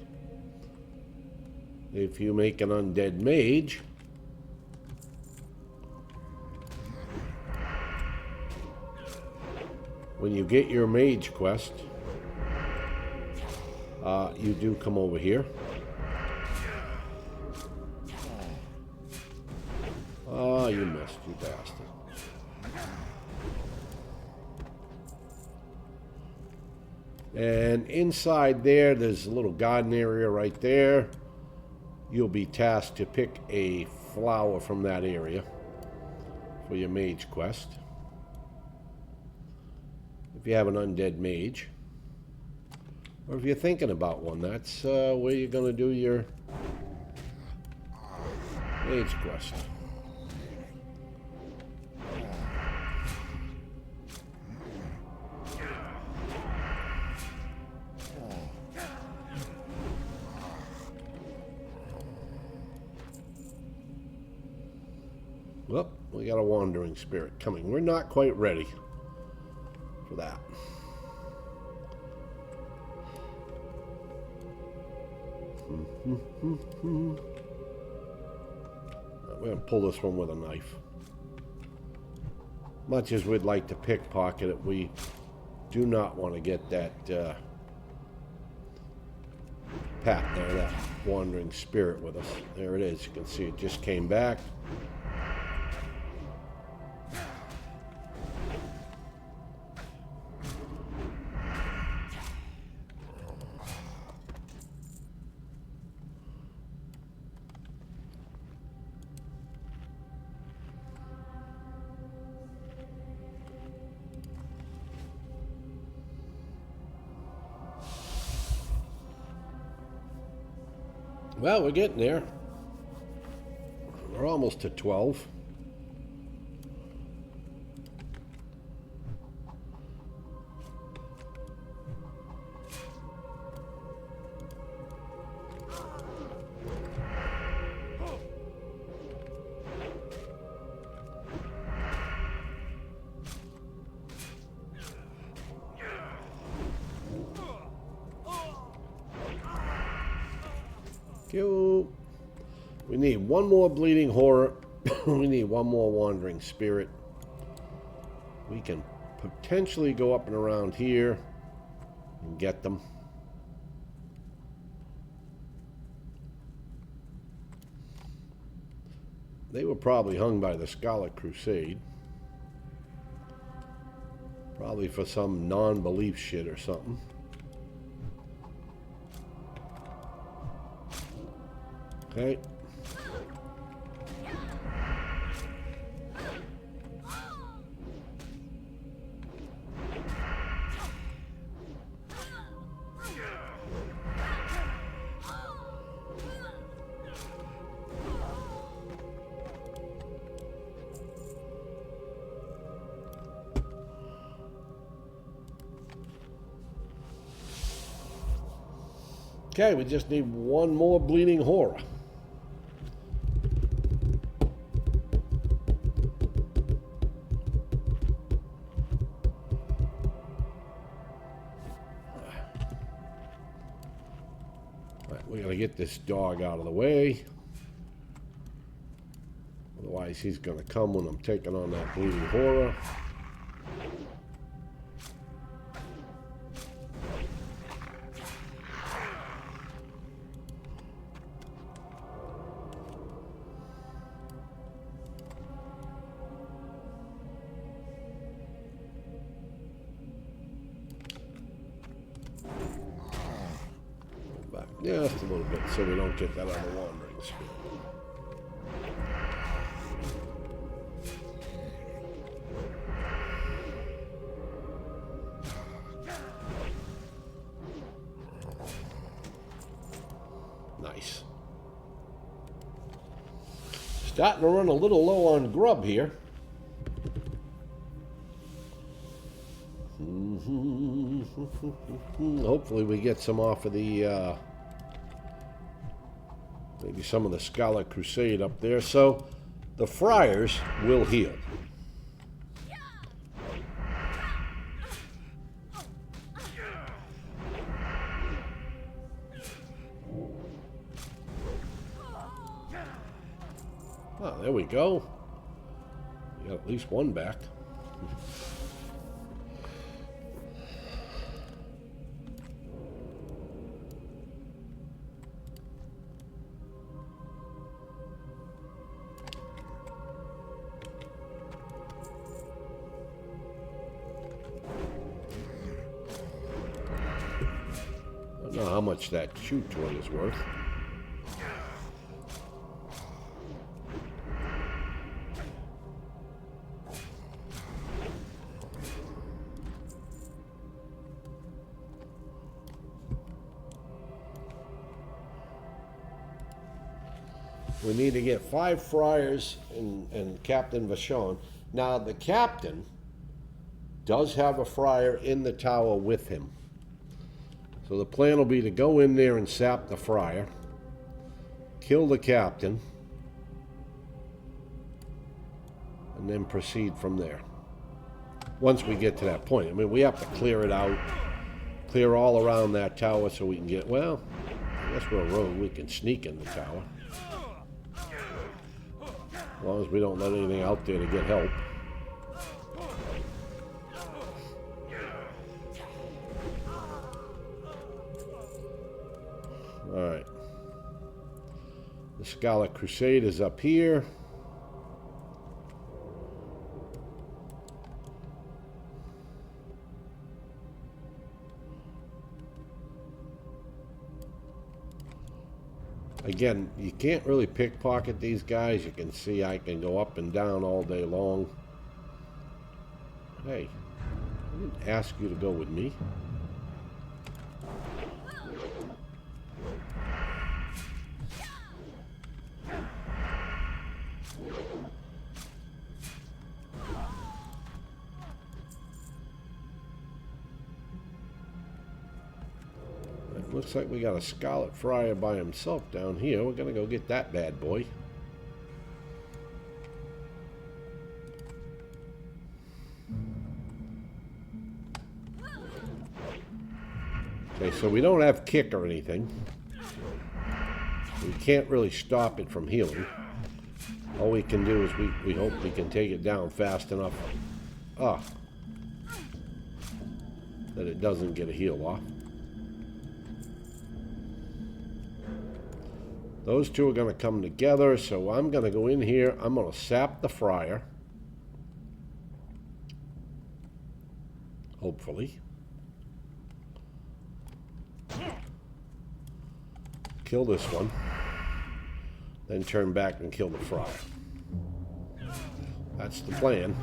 if you make an undead mage, when you get your mage quest, you do come over here. Oh, you missed, you bastard. And inside there, there's a little garden area right there. You'll be tasked to pick a flower from that area for your mage quest. If you have an undead mage, or if you're thinking about one, that's where you're going to do your mage quest. Well, we got a wandering spirit coming. We're not quite ready for that. We're going to pull this one with a knife. Much as we'd like to pickpocket it, we do not want to get that pat there, that wandering spirit with us. There it is. You can see it just came back. Well, we're getting there. We're almost to 12. We need one more bleeding horror. We need one more wandering spirit. We can potentially go up and around here and get them. They were probably hung by the Scarlet Crusade. Probably for some non-belief shit or something. Okay. Okay, we just need one more bleeding horror. Right, we gotta get this dog out of the way. Otherwise, he's gonna come when I'm taking on that bleeding horror. Back just a little bit so we don't get that other wandering spirit. Nice. Starting to run a little low on grub here. Hopefully we get some off of the maybe some of the Scarlet Crusade up there. So the friars will heal. Oh, there we go. We got at least one back. I don't know how much that shoot toy is worth. We need to get 5 friars and Captain Vachon. Now, the captain does have a friar in the tower with him. So the plan will be to go in there and sap the friar, kill the captain, and then proceed from there. Once we get to that point. I mean, we have to clear it out, clear all around that tower so we can get, well, I guess we're a rogue. We can sneak in the tower. As long as we don't let anything out there to get help. Alright. The Scarlet Crusade is up here. Again, you can't really pickpocket these guys. You can see I can go up and down all day long. Hey, I didn't ask you to go with me. Looks like we got a Scarlet Friar by himself down here. We're gonna go get that bad boy. Okay, so we don't have kick or anything. We can't really stop it from healing. All we can do is we hope we can take it down fast enough. That it doesn't get a heal off. Those two are going to come together, so I'm going to go in here. I'm going to sap the friar. Hopefully. Kill this one. Then turn back and kill the friar. That's the plan.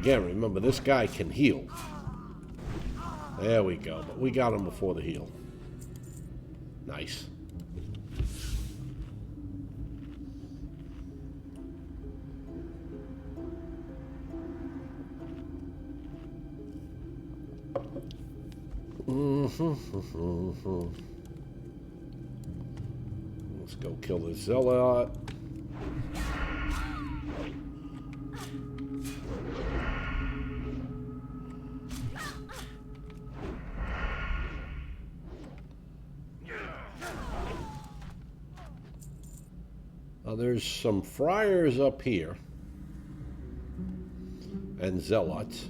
again, remember, this guy can heal. There we go. But we got him before the heal. Nice. Let's go kill the zealot. There's some friars up here and zealots.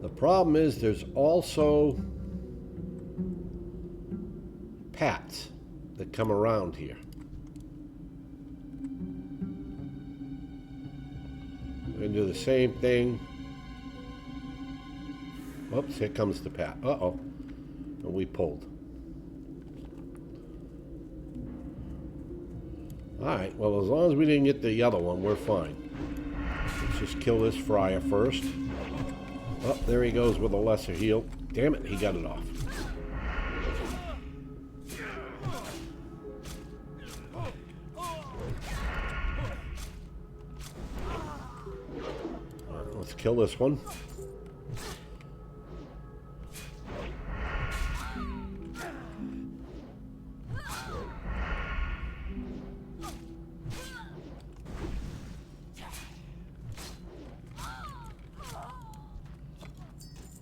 The problem is there's also pats that come around here. We're going to do the same thing. Oops, here comes the pat. Uh-oh. And we pulled. Alright, well, as long as we didn't get the other one, we're fine. Let's just kill this friar first. Oh, there he goes with a lesser heal. Damn it, he got it off. Alright, let's kill this one.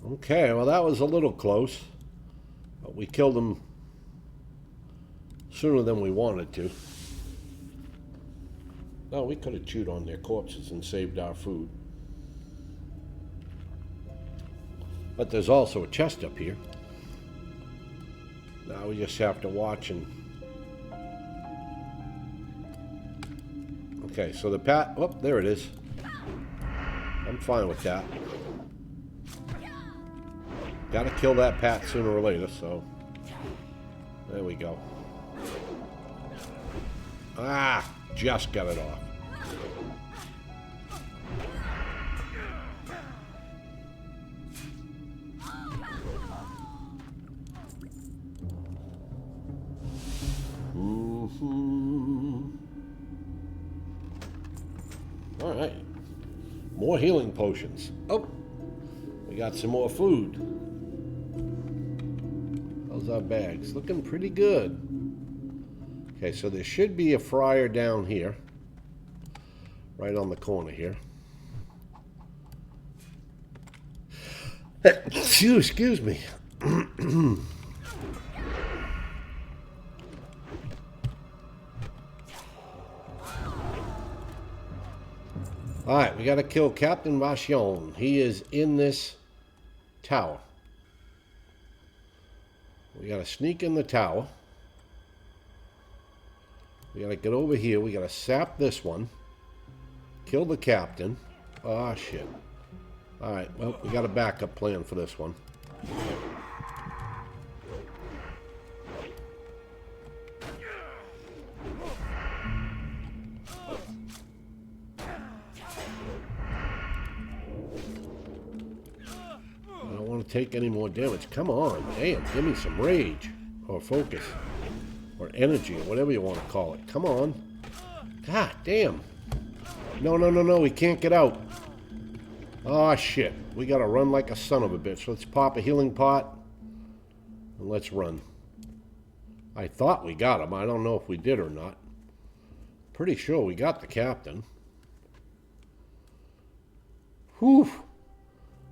Okay, well that was a little close, but we killed them sooner than we wanted to. No, we could have chewed on their corpses and saved our food. But there's also a chest up here. Now we just have to watch and... Okay, so the pat... Oh, there it is. I'm fine with that. Gotta kill that pat sooner or later, so... There we go. Ah! Just got it off. Alright. More healing potions. Oh! We got some more food. How's our bags? Looking pretty good. Okay, so there should be a friar down here. Right on the corner here. Excuse me. Alright, we gotta kill Captain Vachon. He is in this tower. We gotta sneak in the tower. We gotta get over here. We gotta sap this one. Kill the captain. Ah, shit. Alright, well, we got a backup plan for this one. I don't want to take any more damage. Come on, damn, give me some rage. Or focus. Or energy, or whatever you want to call it. Come on. God damn. No, no, no, no, we can't get out. Oh, shit. We gotta run like a son of a bitch. Let's pop a healing pot. And let's run. I thought we got him. I don't know if we did or not. Pretty sure we got the captain. Whew.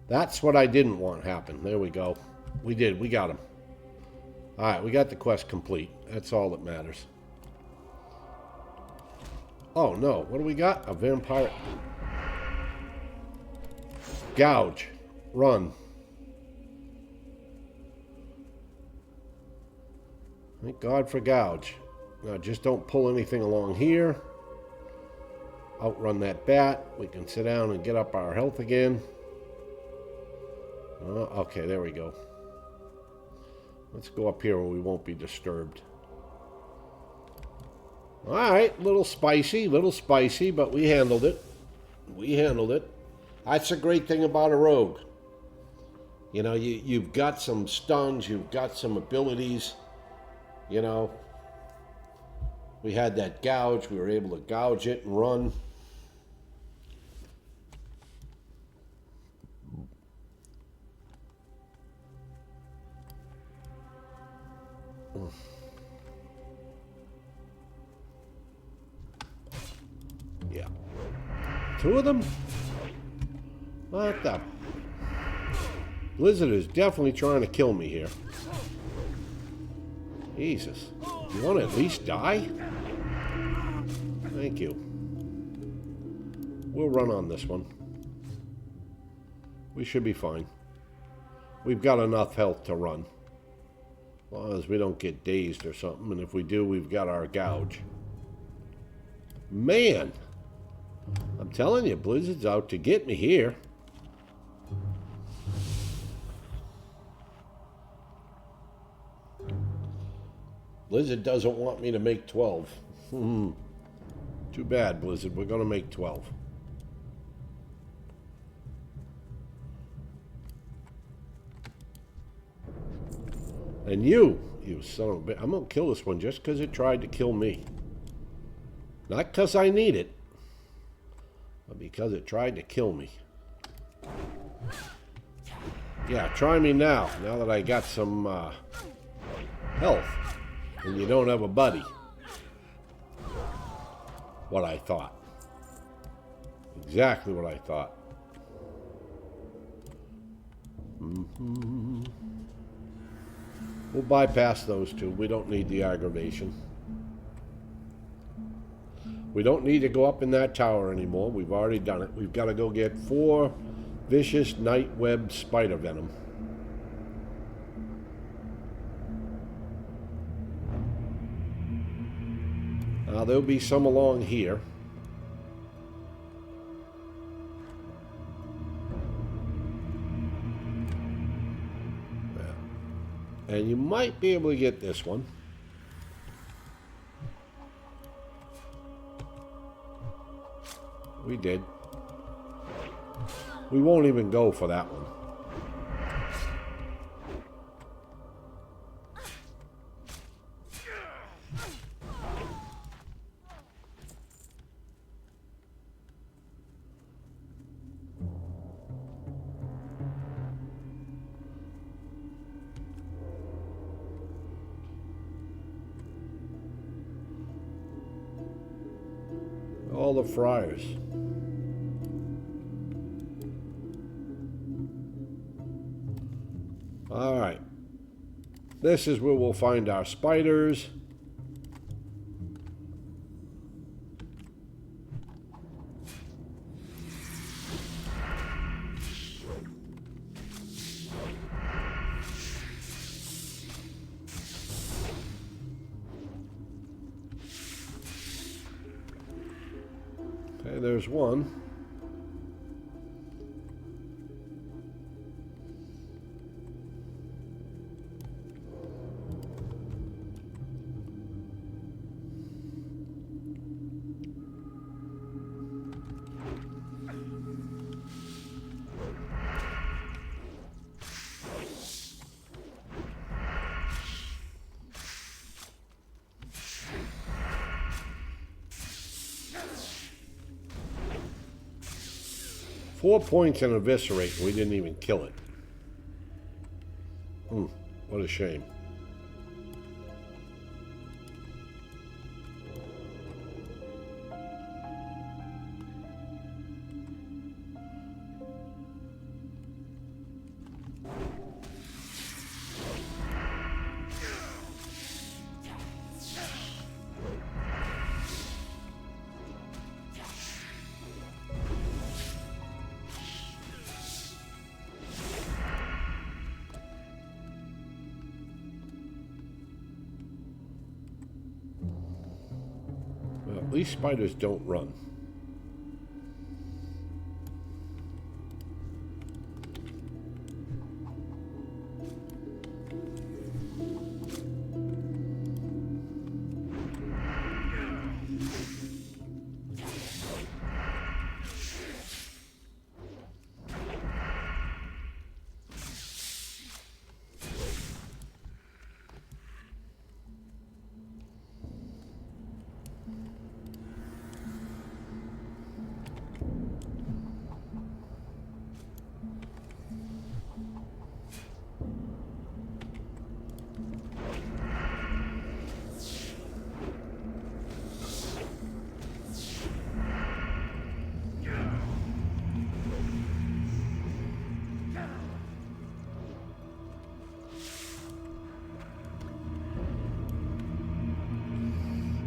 That's what I didn't want happen. There we go. We did. We got him. Alright, we got the quest complete. That's all that matters. Oh, no. What do we got? A vampire. Gouge. Run. Thank God for gouge. Now, just don't pull anything along here. Outrun that bat. We can sit down and get up our health again. Okay, there we go. Let's go up here where we won't be disturbed. Alright, little spicy, but we handled it. We handled it. That's the great thing about a rogue. You know, you've got some stuns, you've got some abilities. You know, we had that gouge. We were able to gouge it and run. Yeah. 2 of them? What the? Blizzard is definitely trying to kill me here. Jesus. You want to at least die? Thank you. We'll run on this one. We should be fine. We've got enough health to run. As long as we don't get dazed or something. And if we do, we've got our gouge. Man! I'm telling you, Blizzard's out to get me here. Blizzard doesn't want me to make 12. Too bad, Blizzard. We're going to make 12. And you son of a bitch. I'm going to kill this one just because it tried to kill me. Not because I need it, but because it tried to kill me. Yeah, try me now that I got some health. And you don't have a buddy. What I thought. Exactly what I thought. We'll bypass those 2. We don't need the aggravation. We don't need to go up in that tower anymore. We've already done it. We've got to go get 4 vicious night web spider venom. There'll be some along here. Yeah. And you might be able to get this one. We did. We won't even go for that one. All the friars. All right. This is where we'll find our spiders. Okay, there's one. Four points and eviscerate. We didn't even kill it. What a shame. At least spiders don't run.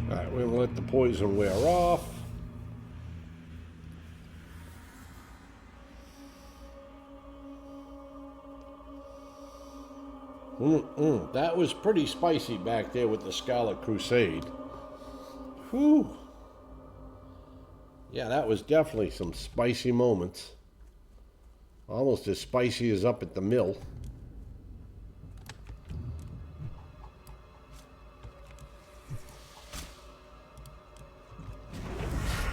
Alright, we're going to let the poison wear off. That was pretty spicy back there with the Scarlet Crusade. Whew. Yeah, that was definitely some spicy moments. Almost as spicy as up at the mill.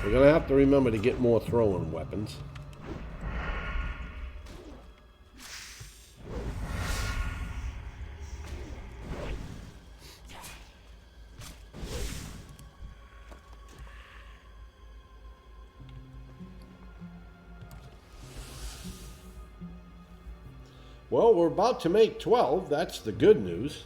We're going to have to remember to get more throwing weapons. Well, we're about to make 12. That's the good news.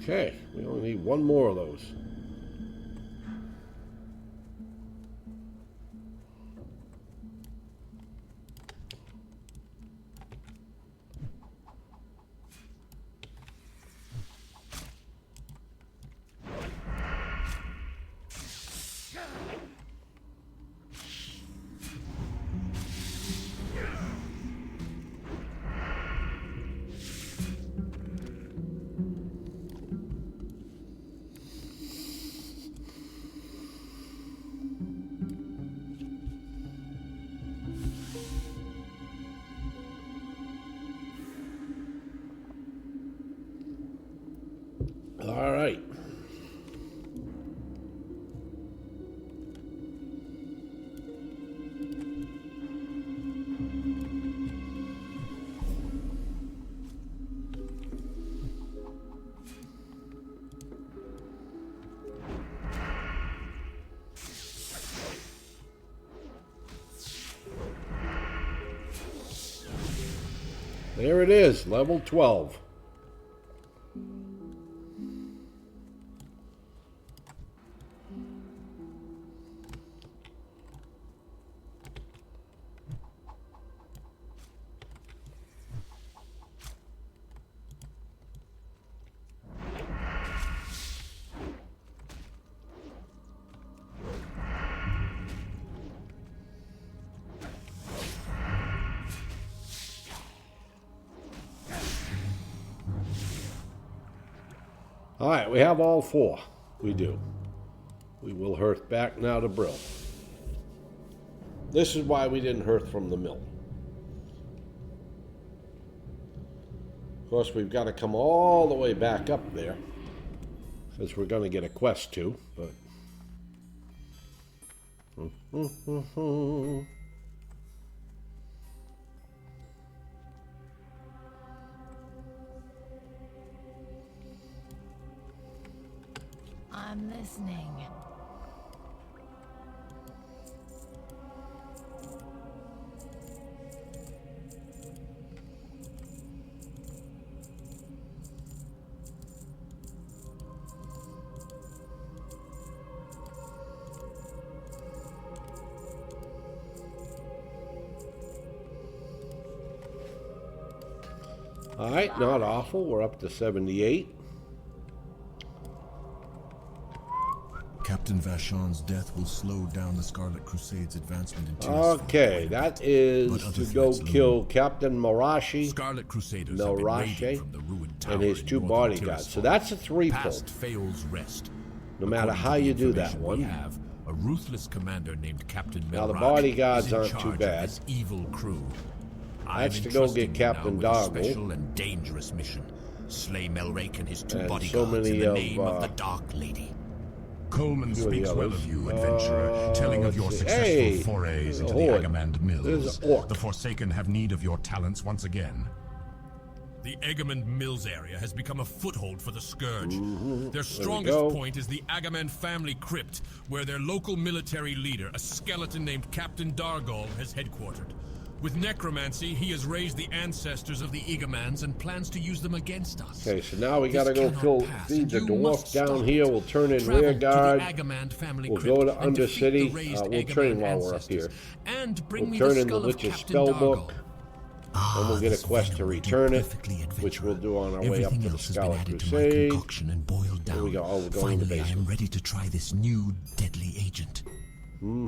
Okay, we only need one more of those. All right. There it is, level 12. All right, we have all four. We do. We will hearth back now to Brill. This is why we didn't hearth from the mill. Of course, we've got to come all the way back up there, because we're going to get a quest too, but... I'm listening. All right, not awful. We're up to 78. Captain Vachon's death will slow down the Scarlet Crusade's advancement in Tier Okay, that is to go kill Captain Marashi, Scarlet Crusaders have been raiding from the ruined tower and his in two northern bodyguards. Tirisfal. So that's a three-pull. Past fails rest. No matter According how to the you do that information one. we have, a ruthless commander named Captain Now, the Melraj bodyguards is in aren't too charge of bad. this evil crew. That's I'm to go get entrusting you Captain now with a Dargle. special and dangerous mission. Slay Melrake and his two And so bodyguards many in the of, name of the Dark Lady. Coleman Few of the speaks well others. of you, adventurer, telling of your let's see. successful Hey, forays into there's the a horde. Agamand There's Mills. an orc. The Forsaken have need of your talents once again. The Agamand Mills area has become a foothold for the Scourge. Their Mm-hmm. go. strongest point is the Agamand family crypt, where their local military leader, a skeleton named Captain Dargle, has headquartered. With necromancy, he has raised the ancestors of the Egamans and plans to use them against us. Okay, so now we This gotta go cannot pass, feed and the you dwarf must down stop here. it. We'll turn in Travel rear to guard. the Agamand family We'll crypt go to and defeat the Undercity. raised We'll train Agamand while we're up ancestors. here. And bring We'll me turn the in the skull of Witch's Captain spell Dargo. book. And we'll get a quest to return it, which we'll do on our way up Everything to the else has been Scarlet added to my Crusade. concoction and boiled down. Here we go. Oh, we're going in the Finally, I am basement. ready to try this new deadly agent.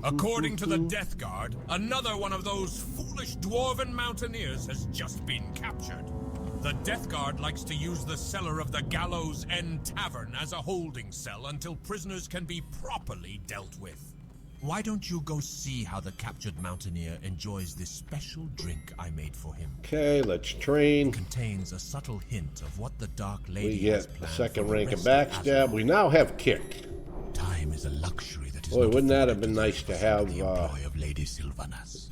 According to the Death Guard, another one of those foolish dwarven mountaineers has just been captured. The Death Guard likes to use the cellar of the Gallows End Tavern as a holding cell until prisoners can be properly dealt with. Why don't you go see how the captured mountaineer enjoys this special drink I made for him? Okay, let's train. It contains a subtle hint of what the Dark Lady We has get a planned second for the rank in rest of backstab. Azeroth. We now have kick. Time is a luxury that is Boy, not wouldn't that have afforded been to nice to those have, under the employ of Lady Sylvanas.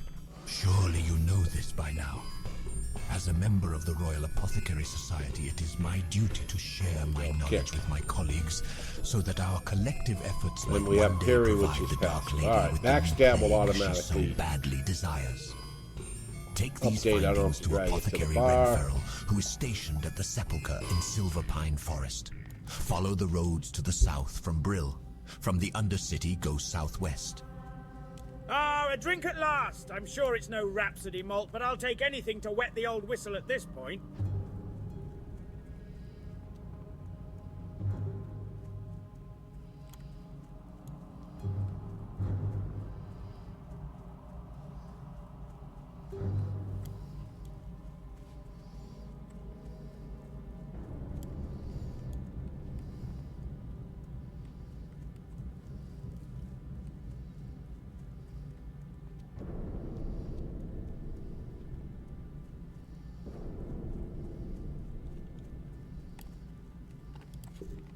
Surely you know this by now. As a member of the Royal Apothecary Society, it is my duty to share my knowledge with my colleagues, so that our collective efforts Then might we have one day Perry, which provide is the Dark passed. Lady Alright, with backstab the will new thing she automatically so badly desires. Take these update. I don't have findings to to drag it to the Apothecary bar. Renferrel, who is stationed at the Sepulchre in Silver Pine Forest. Follow the roads to the south from Brill. From the Undercity, go southwest. Ah, a drink at last! I'm sure it's no Rhapsody malt, but I'll take anything to wet the old whistle at this point.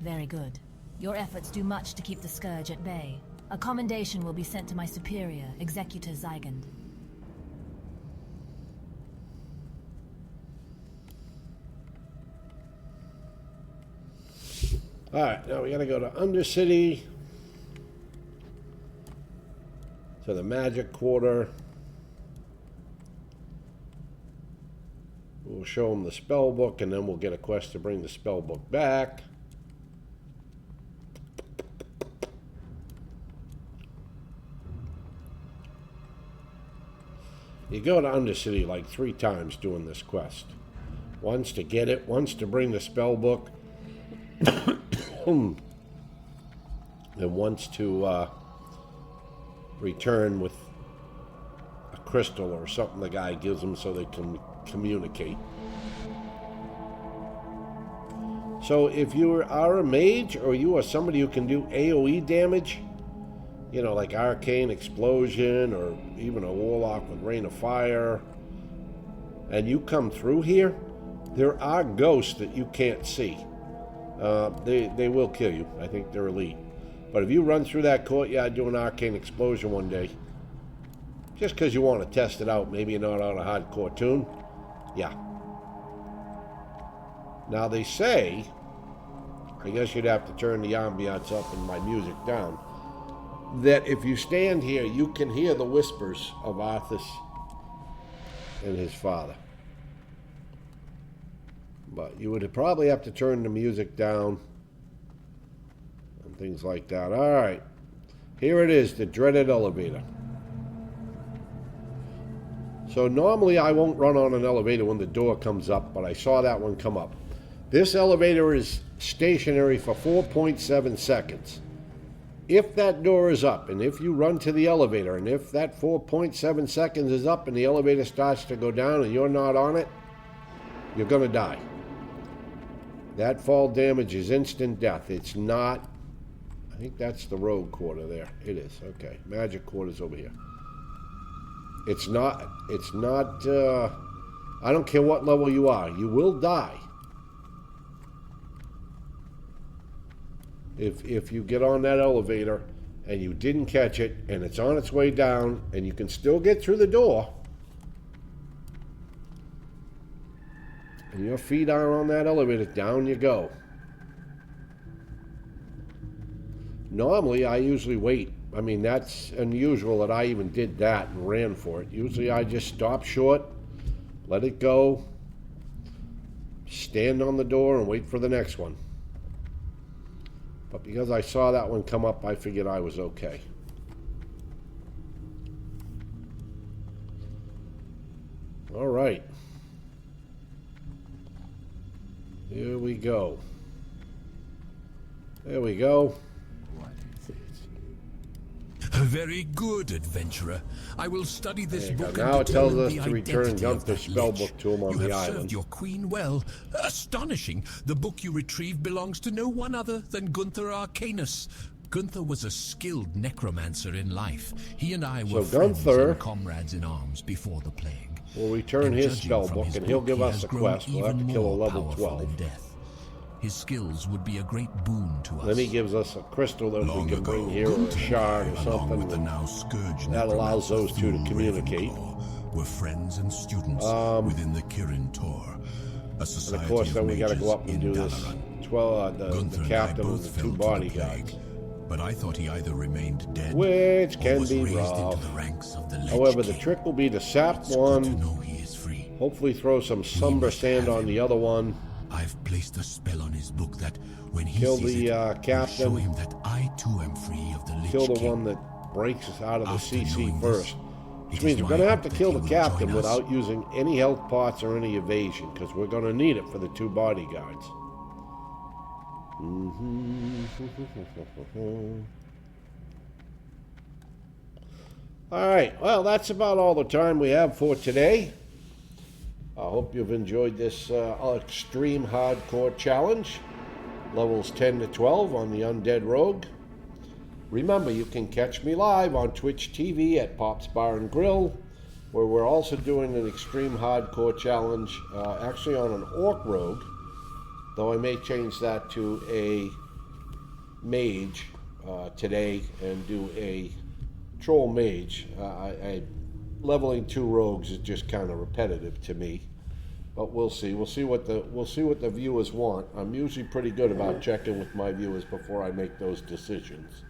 Very good. Your efforts do much to keep the Scourge at bay. A commendation will be sent to my superior, Executor Zygand. Alright, now we gotta go to Undercity. To the Magic Quarter. We'll show them the spell book, and then we'll get a quest to bring the spell book back. You go to Undercity like 3 times doing this quest. Once to get it, once to bring the spell book, and once to return with a crystal or something the guy gives them so they can communicate. So if you are a mage or you are somebody who can do AoE damage, you know, like Arcane Explosion or even a Warlock with Rain of Fire, and you come through here, there are ghosts that you can't see. They will kill you. I think they're elite. But if you run through that courtyard doing Arcane Explosion one day, just because you want to test it out, maybe you're not on a hardcore tune, yeah. Now they say, I guess you'd have to turn the ambiance up and my music down, that if you stand here, you can hear the whispers of Arthas and his father. But you would probably have to turn the music down and things like that. All right. Here it is, the dreaded elevator. So normally I won't run on an elevator when the door comes up, but I saw that one come up. This elevator is stationary for 4.7 seconds. If that door is up, and if you run to the elevator, and if that 4.7 seconds is up and the elevator starts to go down and you're not on it, you're going to die. That fall damage is instant death. It's not, I think that's the rogue quarter there. It is, okay. Magic quarter's over here. It's not, I don't care what level you are, you will die. If you get on that elevator and you didn't catch it and it's on its way down and you can still get through the door and your feet are on that elevator, down you go. Normally I usually wait I mean, that's unusual that I even did that and ran for it. Usually I just stop short, let it go, stand on the door and wait for the next one. But because I saw that one come up, I figured I was okay. All right. Here we go. There we go. Very good, adventurer. I will study this book Now and it tells determine us the to return identity of Gunther's that spell lich. book to him on you the have island. served your queen well. Astonishing. The book you retrieved belongs to no one other than Gunther Arcanus. Gunther was a skilled necromancer in life. He and I were friends Gunther and comrades in arms before the plague. We'll return And his judging spell from book his and he'll book, give he us has a grown quest. We'll have to even kill a more level powerful 12. in death. His skills would be a great boon to us. Then he gives us a crystal that Long we can ago, bring here, or a Gunther shard or and I, along with the something. now scourge That allows necromancer those two to Thule communicate. Ravenclaw were friends and students within the Kirin Tor, a society And of course, then we got to mages go up and in do this. Dalaran. The Gunther and I captain both and the two fell to the bodyguards, plague, but I thought he either remained dead which or can was be raised rough. into the ranks of the Lich However, the King. trick will be to sap It's good to one, know he is free. hopefully throw some Sumber must Sand have on him. the other one, I've placed a spell on his book that, when he kill sees the it, will captain, show him that I too am free of the Lich kill the King. one that breaks us out of the After CC knowing first. this, Which it means is we're my going to have hope to that kill he the will captain join us. without using any health pots or any evasion, because we're going to need it for the two bodyguards. Alright, well, that's about all the time we have for today. I hope you've enjoyed this extreme hardcore challenge. Levels 10 to 12 on the Undead Rogue. Remember, you can catch me live on Twitch TV at Popsbarngrill, where we're also doing an extreme hardcore challenge, actually on an Orc Rogue, though I may change that to a Mage today and do a Troll Mage. Leveling two rogues is just kind of repetitive to me, but we'll see. We'll see what the viewers want. I'm usually pretty good about checking with my viewers before I make those decisions.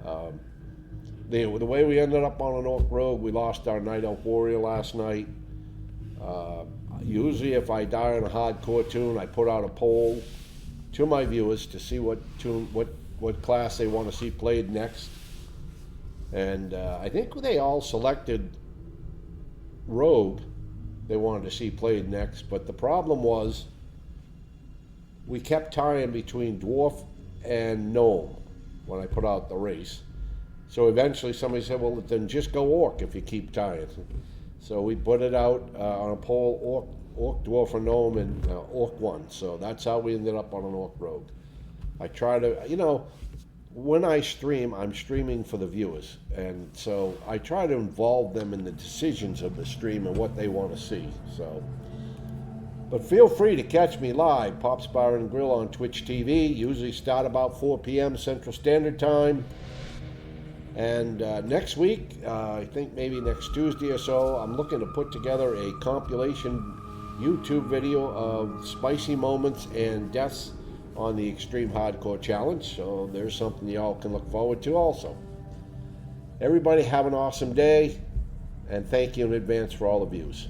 The way we ended up on an Orc Rogue, we lost our Night Elf Warrior last night. Usually if I die on a hardcore tune, I put out a poll to my viewers to see what class they want to see played next. And I think they all selected Rogue they wanted to see played next, but the problem was we kept tying between Dwarf and Gnome when I put out the race. So eventually somebody said, well, then just go Orc if you keep tying. So we put it out on a poll, Orc, Dwarf, or Gnome, and Orc won. So that's how we ended up on an Orc Rogue. I try to, when I stream, I'm streaming for the viewers. And so I try to involve them in the decisions of the stream and what they want to see. So, but feel free to catch me live, Popsbarngrill on Twitch TV. Usually start about 4 p.m. Central Standard Time. And next week, I think maybe next Tuesday or so, I'm looking to put together a compilation YouTube video of spicy moments and deaths on the Extreme Hardcore Challenge. So there's something y'all can look forward to also. Everybody have an awesome day, and thank you in advance for all the views.